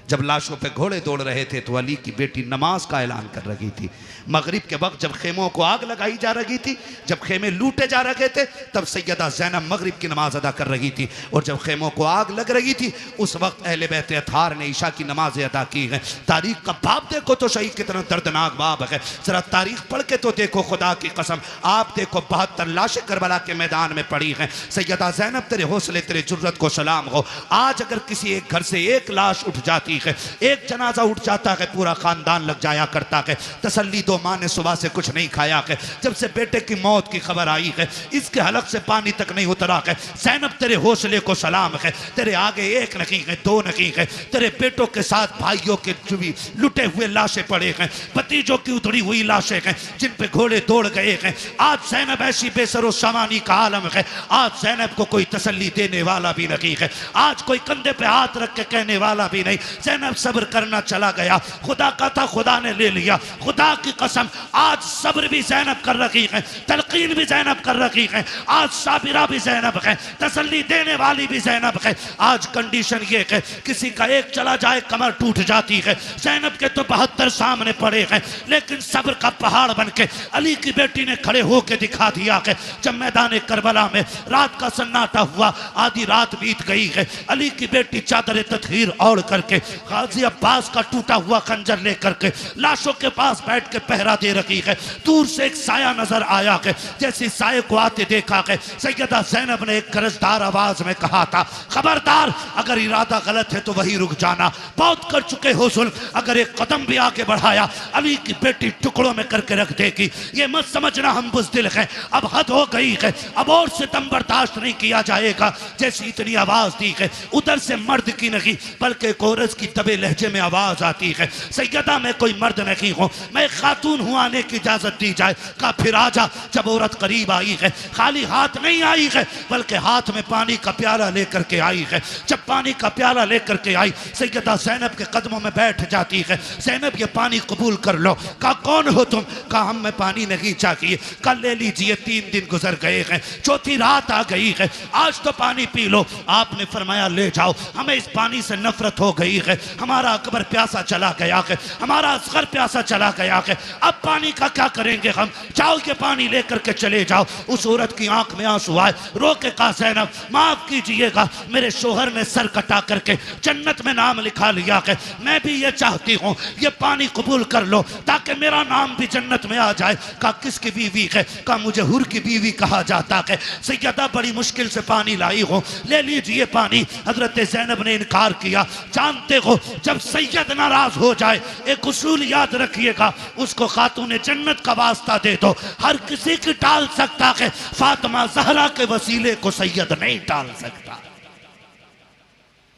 जब लाशों पे घोड़े दौड़ रहे थे तो अली की बेटी नमाज का ऐलान कर रही थी। मगरिब के वक्त जब खेमों को आग लगाई जा रही थी, जब खेमे लूटे जा रहे थे, तब सैयदा ज़ैनब मगरिब की नमाज अदा कर रही थी। और जब खेमों को आग लग रही थी उस वक्त अहले बैत अतार ने ईशा की नमाजें अदा की हैं। तारीख का बाप देखो तो सही कितना दर्दनाक बाप है। जरा तारीख पढ़ के तो देखो, खुदा की कसम आप देखो 72 लाशें करबला के मैदान में पड़ी हैं। सैयदा ज़ैनब तेरे हौसले तेरे जुर्रत को सलाम हो। आज अगर किसी एक घर से एक लाश उठ जाती है, एक जनाजा उठ जाता है, पूरा खानदान लग जाया करता है। तसल्ली दो, माँ ने सुबह से कुछ नहीं खाया है। जब से बेटे की मौत की खबर आई है इसके हलक से पानी तक नहीं उतरा है। ज़ैनब तेरे हौसले को सलाम है। तेरे आगे एक नहीं है, दो नहीं है, तेरे बेटों के साथ भाइयों के भी लुटे हुए लाशें पड़े हैं, भतीजों की उतरी हुई लाशें हैं जिन पे घोड़े दौड़ गए हैं। आज ज़ैनब ऐसी बेसरो सामानी का आलम है। आज ज़ैनब को कोई तसल्ली देने वाला भी नहीं है। आज कोई कंधे पे हाथ रख के कहने वाला भी नहीं। ज़ैनब सब्र करना चला गया, खुदा का था खुदा ने ले लिया। खुदा की कसम आज सब्र भी ज़ैनब कर रही है, तलकीन भी ज़ैनब कर रही है। आज साबिरा भी ज़ैनब है, तसल्ली देने वाली भी ज़ैनब है। आज कंडीशन ये है किसी का एक चला जाए कमर टूट जाती है। ज़ैनब के तो 72 सामने पड़े हैं, लेकिन सब्र का पहाड़ बन के अली की बेटी ने खड़े होकर दिखा दिया है। जब मैदान करबला में रात का सन्नाटा हुआ, आधी रात बीत गई है, अली की बेटी चादर तत्हीर ओढ़ करके गाजी अब्बास का टूटा हुआ खंजर लेकर के लाशों के पास बैठ के पहरा दे रही है। दूर से एक साया नजर आया है, जैसे साये को आते देखा है सैयदा ज़ैनब ने एक गरजदार आवाज में कहा था, खबरदार अगर इरादा गलत है तो वही रुक जाना, बहुत कर चुके हो जुल्म, अगर एक कदम भी आगे बढ़ाया अली की बेटी टुकड़ों में करके रख देगी। ये मत समझना हम बुज़दिल हैं, अब हद हो गई है, अब और सितम बर्दाश्त नहीं किया जाएगा। जैसी इतनी आवाज दी है उधर से मर्द की नहीं बल्कि कोरस की दबे लहजे में आवाज आती है, सैयदा मैं कोई मर्द नहीं हूँ, मैं खातून हूँ, आने की इजाजत दी जाए। का फिर आजा। जब औरत करीब आई है खाली हाथ नहीं आई है बल्कि हाथ में पानी का प्याला लेकर के आई है। जब पानी का प्याला लेकर के आई सैयदा ज़ैनब के कदमों में बैठ जाती है। ज़ैनब ये पानी कबूल कर लो। कहा कौन हो तुम? कहा हम में पानी नहीं चाहिए, कल ले लीजिए, 3 दिन गुजर गए हैं, चौथी रात आ गई है, आज तो पानी पी लो। आपने फरमाया ले जाओ, हमें इस पानी से नफरत हो गई है, हमारा अकबर प्यासा चला गया है, हमारा असगर प्यासा चला गया है, अब पानी का क्या करेंगे हम, जाओ के पानी लेकर के चले जाओ। उस औरत की आंख में आंसू आए, रो के कहा ज़ैनब माफ कीजिएगा, मेरे शोहर ने सर कटा करके जन्नत में नाम लिखा लिया है, मैं भी ये चाहती हूँ ये पानी कबूल कर लो ताकि मेरा नाम भी जन्नत में आ जाए। कहा किसकी बीवी है? कहा मुझे हुर की बीवी कहा जाता है। सैयदा बड़ी मुश्किल से पानी लाई हो, ले लीजिए पानी। हजरत ज़ैनब ने इनकार किया। जानते हो जब सैयद नाराज हो जाए एक उसूल याद रखिएगा, उसको खातून जन्नत का वास्ता दे दो, हर किसी की टाल सकता है, फातिमा ज़हरा के वसीले को सैयद नहीं टाल सकता।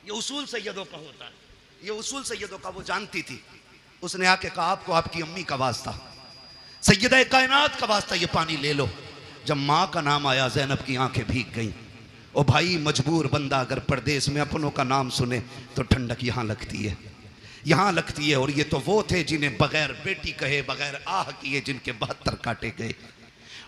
ये उसूल सैयदों का होता है, ये उसूल सैयदों का वो जानती थी। उसने आके कहा आपको आपकी अम्मी का वास्ता, सैयदा कायनात का वास्ता, ये पानी ले लो। जब माँ का नाम आया ज़ैनब की आंखें भीग गईं। ओ भाई मजबूर बंदा अगर परदेश में अपनों का नाम सुने तो ठंडक यहाँ लगती है, यहाँ लगती है। और ये तो वो थे जिन्हें बगैर बेटी कहे बगैर आह किए जिनके 72 काटे गए।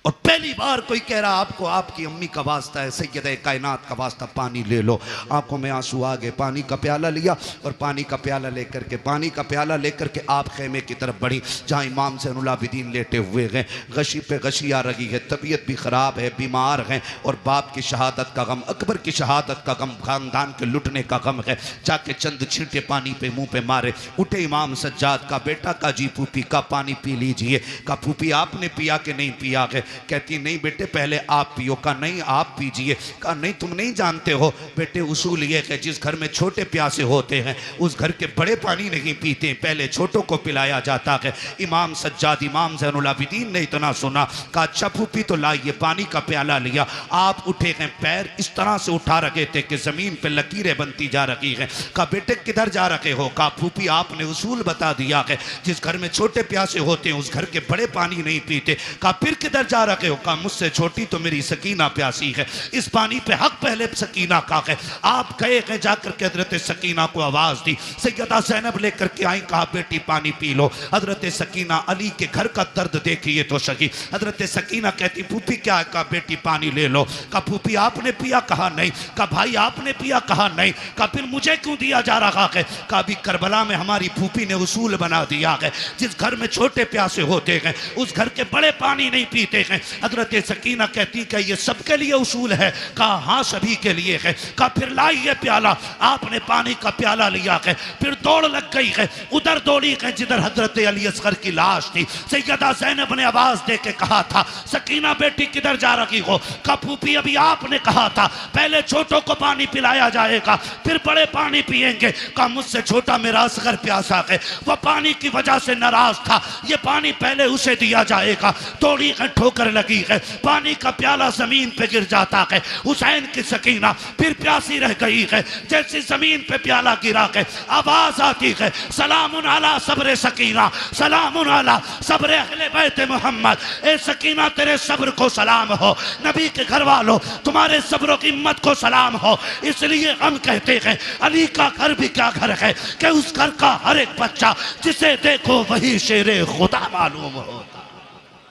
और पहली बार कोई कह रहा आपको आपकी अम्मी का वास्ता है, सैयदा कायनात का वास्ता, पानी ले लो। आंखों में आंसू आ गए, पानी का प्याला लिया और पानी का प्याला लेकर के आप खेमे की तरफ बढ़ी जहाँ इमाम ज़ैनुल आबिदीन लेटे हुए हैं। गशी पे गशी आ रही है, तबीयत भी ख़राब है, बीमार हैं और बाप की शहादत का गम, अकबर की शहादत का गम, खानदान के लुटने का गम है। जाके चंद छींटे पानी पे मुँह पे मारे। उठे इमाम सज्जाद का बेटा का जी फूफी का पानी पी लीजिए। का फूफी आपने पिया कि नहीं पिया है? कहती नहीं बेटे पहले आप पियो। का नहीं आप पीजिए। का नहीं तुम नहीं जानते हो बेटे, उसूल ये है जिस घर में छोटे प्यासे होते हैं उस घर के बड़े पानी नहीं पीते, पहले छोटों को पिलाया जाता है। इमाम सज्जाद इमाम ज़ैनुल आबिदीन ने इतना सुना, कहा अच्छा फूफी तो लाइए। पानी का प्याला लिया। आप उठे हैं, पैर इस तरह से उठा रखे थे कि जमीन पे लकीरें बनती जा रही हैं। कहा बेटे किधर जा रखे हो? कहा फूफी आपने उसूल बता दिया है जिस घर में छोटे प्यासे होते हैं उस घर के बड़े पानी नहीं पीते। कहा फिर किधर जा जा रखे हो? कहा मुझसे छोटी तो मेरी सकीना प्यासी है, इस पानी पे हक पहले सकीना का है। आप गए हैं, जाकर के हजरत सकीना को आवाज दी, सैयदा ज़ैनब लेकर के आई, कहा बेटी पानी पी लो। हजरत सकीना अली के घर का दर्द देखिए तो सही। हजरत सकीना कहती फूफी क्या है? कहा बेटी पानी ले लो। कहा फूफी आपने पिया? कहा नहीं। कहा भाई आपने पिया? कहा नहीं। कहा फिर मुझे क्यों दिया जा रहा है? कहा अभी करबला में हमारी फूफी ने उसूल बना दिया है, जिस घर में छोटे प्यासे होते हैं उस घर के बड़े पानी नहीं पीते हैं। हजरत सकीना कहती कि ये सबके लिए उसूल है? कहा हाँ सभी के लिए है। कहा फिर लाइए प्याला। आपने पानी का प्याला लिया है, फिर दौड़ लग गई है, उधर दौड़ी है जिधर हजरत अली असगर की लाश थी। सैयदा ज़ैनब ने आवाज दे के कहा था सकीना बेटी किधर जा रही हो? कहा फूफी अभी आपने कहा था पहले छोटों को पानी पिलाया जाएगा फिर बड़े पानी पिएंगे। कहा मुझसे छोटा मेरा असगर प्यासा है, वह पानी की वजह से नाराज था, ये पानी पहले उसे दिया जाएगा। थोड़ी ठोकर लगी है, पानी का प्याला जमीन पे गिर जाता है। हुसैन की सकीना फिर प्यासी रह गई है। जैसी जमीन पे प्याला गिरा है आवाज आती है सलामुन अला सब्र सकीना, सलामुन अला सब्र अहले बैत मोहम्मद। ए सकीना तेरे सब्र को सलाम हो, नबी के घर वालों तुम्हारे सब्र की हिम्मत को सलाम हो। इसलिए हम कहते हैं अली का घर भी क्या घर है कि उस घर का हर एक बच्चा जिसे देखो वही शेरे खुदा मालूम होता।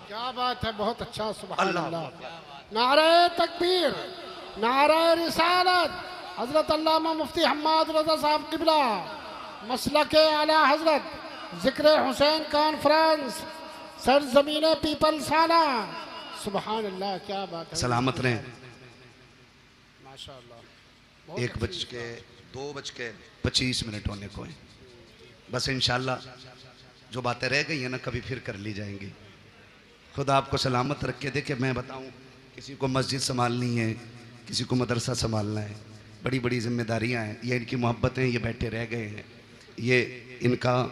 क्या बात है, बहुत अच्छा, सुभान अल्लाह। नारे तकबीर, नारे रिसालत, हजरत अल्लामा मुफ्ती हम्माद रज़ा साहब किबला, मसलके आला हजरत, जिक्र हुसैन कॉन्फ्रेंस, सरजमीन पीपल साना। सुभान अल्लाह, क्या बात है। सलामत रहें। माशाअल्लाह। 1:02:25 होने को है। बस इंशाल्लाह जो बातें रह गई हैं ना कभी फिर कर ली जाएंगी। खुदा आपको सलामत रख के देखे। मैं बताऊं किसी को मस्जिद संभालनी है, किसी को मदरसा संभालना है, बड़ी बड़ी जिम्मेदारियां हैं। ये इनकी मोहब्बतें, ये बैठे रह गए हैं, ये इनका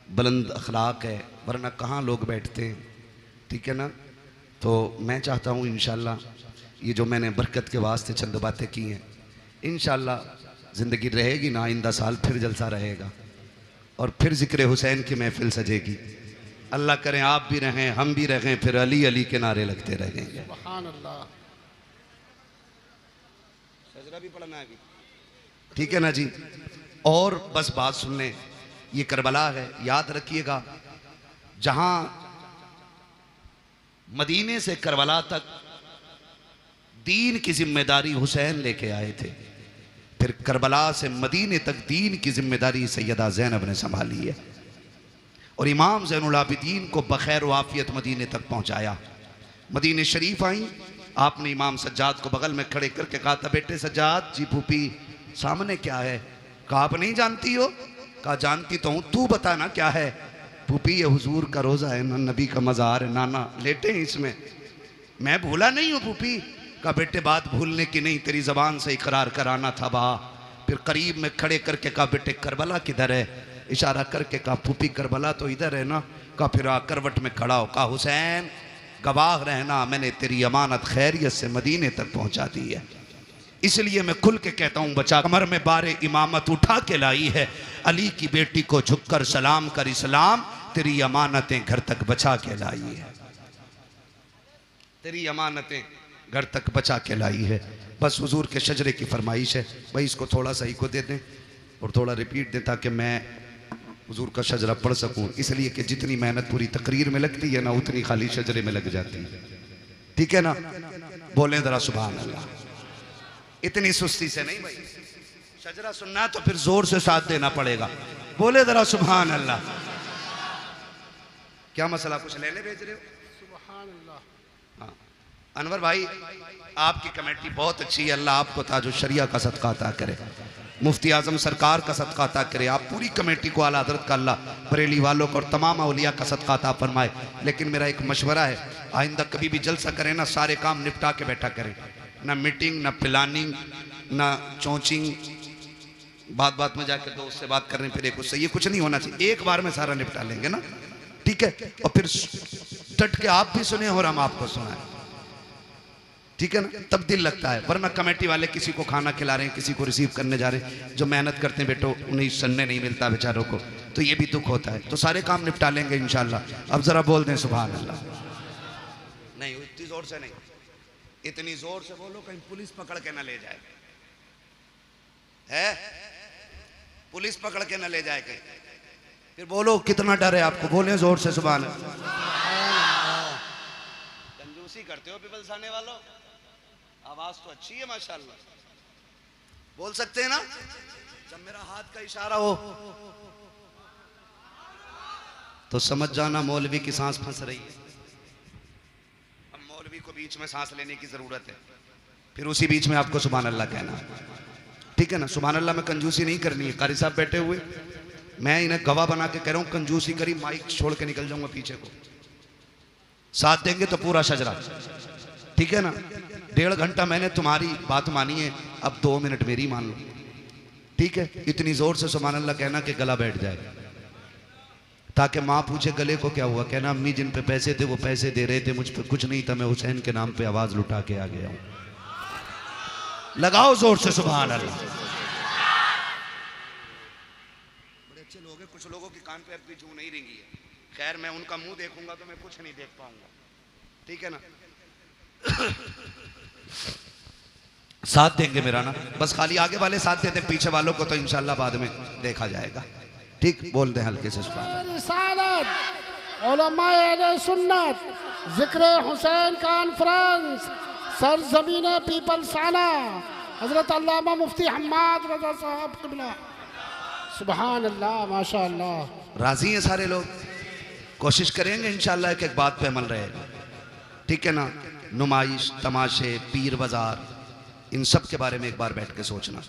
बुलंद अखलाक है, वरना कहाँ लोग बैठते हैं। ठीक है ना? तो मैं चाहता हूँ इंशाल्लाह ये जो मैंने बरकत के वास्ते चंद बातें की हैं, इंशाल्लाह ज़िंदगी रहेगी ना, आइंदा साल फिर जलसा रहेगा और फिर ज़िक्र हुसैन की महफिल सजेगी। अल्लाह करें आप भी रहें, हम भी रहें, फिर अली अली के नारे लगते रहेंगे। सुभान अल्लाह। सजरा भी पढ़ना है। ठीक है ना जी? और बस बात सुन लें, ये करबला है, याद रखिएगा। जहां मदीने से करबला तक दीन की जिम्मेदारी हुसैन लेके आए थे, फिर करबला से मदीने तक दीन की जिम्मेदारी सैयदा ज़ैनब ने संभाली है और इमाम ज़ैनुल आबिदीन को बखैर व आफियत मदीने तक पहुंचाया। मदीने शरीफ आई, आपने इमाम सज्जाद को बगल में खड़े करके कहा था बेटे सज्जाद जी फूफी सामने क्या है? कहा आप नहीं जानती हो? कहा जानती तो हूँ, तू बता ना क्या है? फूफी ये हुजूर का रोज़ा है ना, नबी का मज़ार है, नाना लेटे हैं इसमें। मैं भूला नहीं हूँ फूफी। कहा बेटे बात भूलने की नहीं, तेरी ज़बान से इकरार कराना था बा। फिर करीब में खड़े करके कहा बेटे करबला किधर है? इशारा करके कहा फूफी करबला तो इधर है ना। कहा फिर करवट में खड़ा हो, कहा हुसैन गवाह रहना, मैंने तेरी अमानत खैरियत से मदीने तक पहुंचा दी है। इसलिए मैं खुल के कहता हूं बचा कमर में बारे इमामत उठा के लाई है, अली की बेटी को झुककर सलाम कर इस्लाम, तेरी अमानतें घर तक बचा के लाई है, तेरी अमानतें घर तक बचा के लाई है। बस हुजूर के शजरे की फरमाइश है भाई, इसको थोड़ा सा ही को दे दें और थोड़ा रिपीट दें ताकि मैं हुजूर का शजरा पढ़ सकूं। इसलिए कि जितनी मेहनत पूरी तकरीर में लगती है ना, उतनी खाली शजरे में लग जाती है। ठीक है ना? बोलें जरा सुभान अल्लाह। इतनी सुस्ती से नहीं भाई, शजरा सुनना तो फिर जोर से साथ देना पड़ेगा। बोले जरा सुभान अल्लाह। क्या मसला, कुछ लेने भेज रहे हो? सुभान अल्लाह। हाँ अनवर भाई, आपकी कमेटी बहुत अच्छी है, अल्लाह आपको ताजो शरिया का सदका अता करे, मुफ्ती आजम सरकार का सदका अता करे। आप पूरी कमेटी को आला हज़रत का अल्लाह बरेली वालों को और तमाम औलिया का सदका अता फरमाए। लेकिन मेरा एक मशवरा है, आइंदा कभी भी जलसा करें ना, सारे काम निपटा के बैठा करें, ना मीटिंग, ना प्लानिंग, ना चौचिंग, बात बात में जाकर दोस्त से बात करने फिर एक उससे, ये कुछ नहीं होना चाहिए। एक बार में सारा निपटा लेंगे ना, ठीक है? और फिर डट के आप भी सुने और हम आपको सुनाएं, ठीक है ना? तब दिल लगता है। वरना कमेटी वाले किसी को खाना खिला रहे हैं, किसी को रिसीव करने जा रहे हैं, जो मेहनत करते हैं बेटो उन्हें सुनने नहीं मिलता बेचारों को, तो ये भी दुख होता है। तो सारे काम निपटा लेंगे इंशाल्लाह। अब जरा बोल दें सुभान अल्लाह। नहीं जोर से नहीं, इतनी जोर से बोलो कहीं पुलिस पकड़ के ना ले जाए, है पुलिस पकड़ के ना ले जाए कहीं। फिर बोलो कितना डर है आपको, बोले जोर से सुभान अल्लाह। कंजूसी करते हो पीपल्स आने वालों, आवाज तो अच्छी है माशाल्लाह, बोल सकते हैं ना। जब मेरा हाथ का इशारा हो तो समझ जाना मौलवी की सांस फंस रही है। अब मौलवी को बीच में सांस लेने की जरूरत है, फिर उसी बीच में आपको सुभान अल्लाह कहना, ठीक है ना। सुभान अल्लाह में कंजूसी नहीं करनी है। कारी साहब बैठे हुए, मैं इन्हें गवाह बना के कह रहा हूं, कंजूसी करी माइक छोड़ के निकल जाऊंगा पीछे को। साथ देंगे तो पूरा शजरा, ठीक है ना। 1.5 घंटा मैंने तुम्हारी बात मानी है, अब 2 मिनट मेरी मान लो, ठीक है। इतनी जोर से सुभान अल्लाह कहना कि गला बैठ जाए, ताकि माँ पूछे गले को क्या हुआ, कहना अम्मी जिन पे पैसे थे वो पैसे दे रहे थे, मुझ पे कुछ नहीं था, मैं हुसैन के नाम पे आवाज लुटा के आ गया हूं। लगाओ जोर से सुभान अल्लाह। बड़े अच्छे लोग हैं, कुछ लोगों की कान पे अब भी जू नहीं रेंगी है। खैर मैं उनका मुंह देखूंगा तो मैं कुछ नहीं देख पाऊंगा, ठीक है ना। साथ देंगे मेरा ना, बस खाली आगे वाले साथ देते, पीछे वालों को तो इंशाल्लाह बाद में देखा जाएगा, ठीक। बोल दे हल्के से सुभान अल्लाह। रिसालत उलमाए अहले सुन्नत जिक्र हुसैन कॉन्फ्रेंस सरजमीन पीपल्स आना हजरत अल्लामा मुफ्ती हम्माद रजा साहब क़िबला। सुभान अल्लाह माशाअल्लाह। राजी हैं सारे लोग, कोशिश करेंगे इंशाल्लाह एक एक बात पे अमल रहेगा, ठीक है ना। नुमाइश, तमाशे, पीर बाजार, इन सब के बारे में एक बार बैठ के सोचना।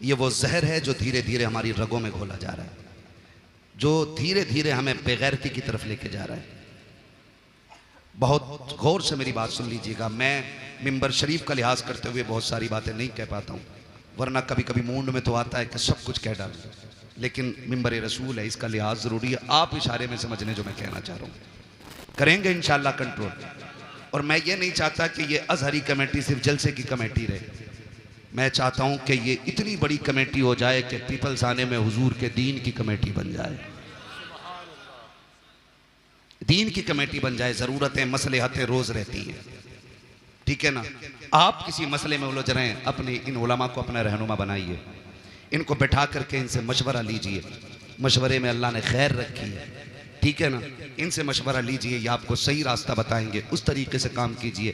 ये वो जहर है जो धीरे धीरे हमारी रगों में घोला जा रहा है, जो धीरे धीरे हमें बेगैरती की तरफ लेके जा रहा है। बहुत गौर से मेरी बात सुन लीजिएगा। मैं मिंबर शरीफ का लिहाज करते हुए बहुत सारी बातें नहीं कह पाता हूँ, वरना कभी कभी मूड में तो आता है कि सब कुछ कह डालूं, लेकिन मिंबर रसूल है, इसका लिहाज ज़रूरी है। आप इशारे में समझ लें जो मैं कहना चाह रहा हूँ, करेंगे इंशाल्लाह कंट्रोल। और मैं ये नहीं चाहता कि ये अजहरी कमेटी सिर्फ जलसे की कमेटी रहे, मैं चाहता हूँ कि ये इतनी बड़ी कमेटी हो जाए कि पीपल्स आने में हुजूर के दीन की कमेटी बन जाए, दीन की कमेटी बन जाए। ज़रूरतें मसलहतें रोज़ रहती हैं, ठीक है ना। आप किसी मसले में उलझ रहे हैं, अपने इन उलमा को अपना रहनुमा बनाइए, इनको बैठा करके इनसे मशवरा लीजिए। मशवरे में अल्लाह ने खैर रखी है, ठीक है ना। इनसे मशवरा लीजिए, ये आपको सही रास्ता बताएंगे, उस तरीके से काम कीजिए।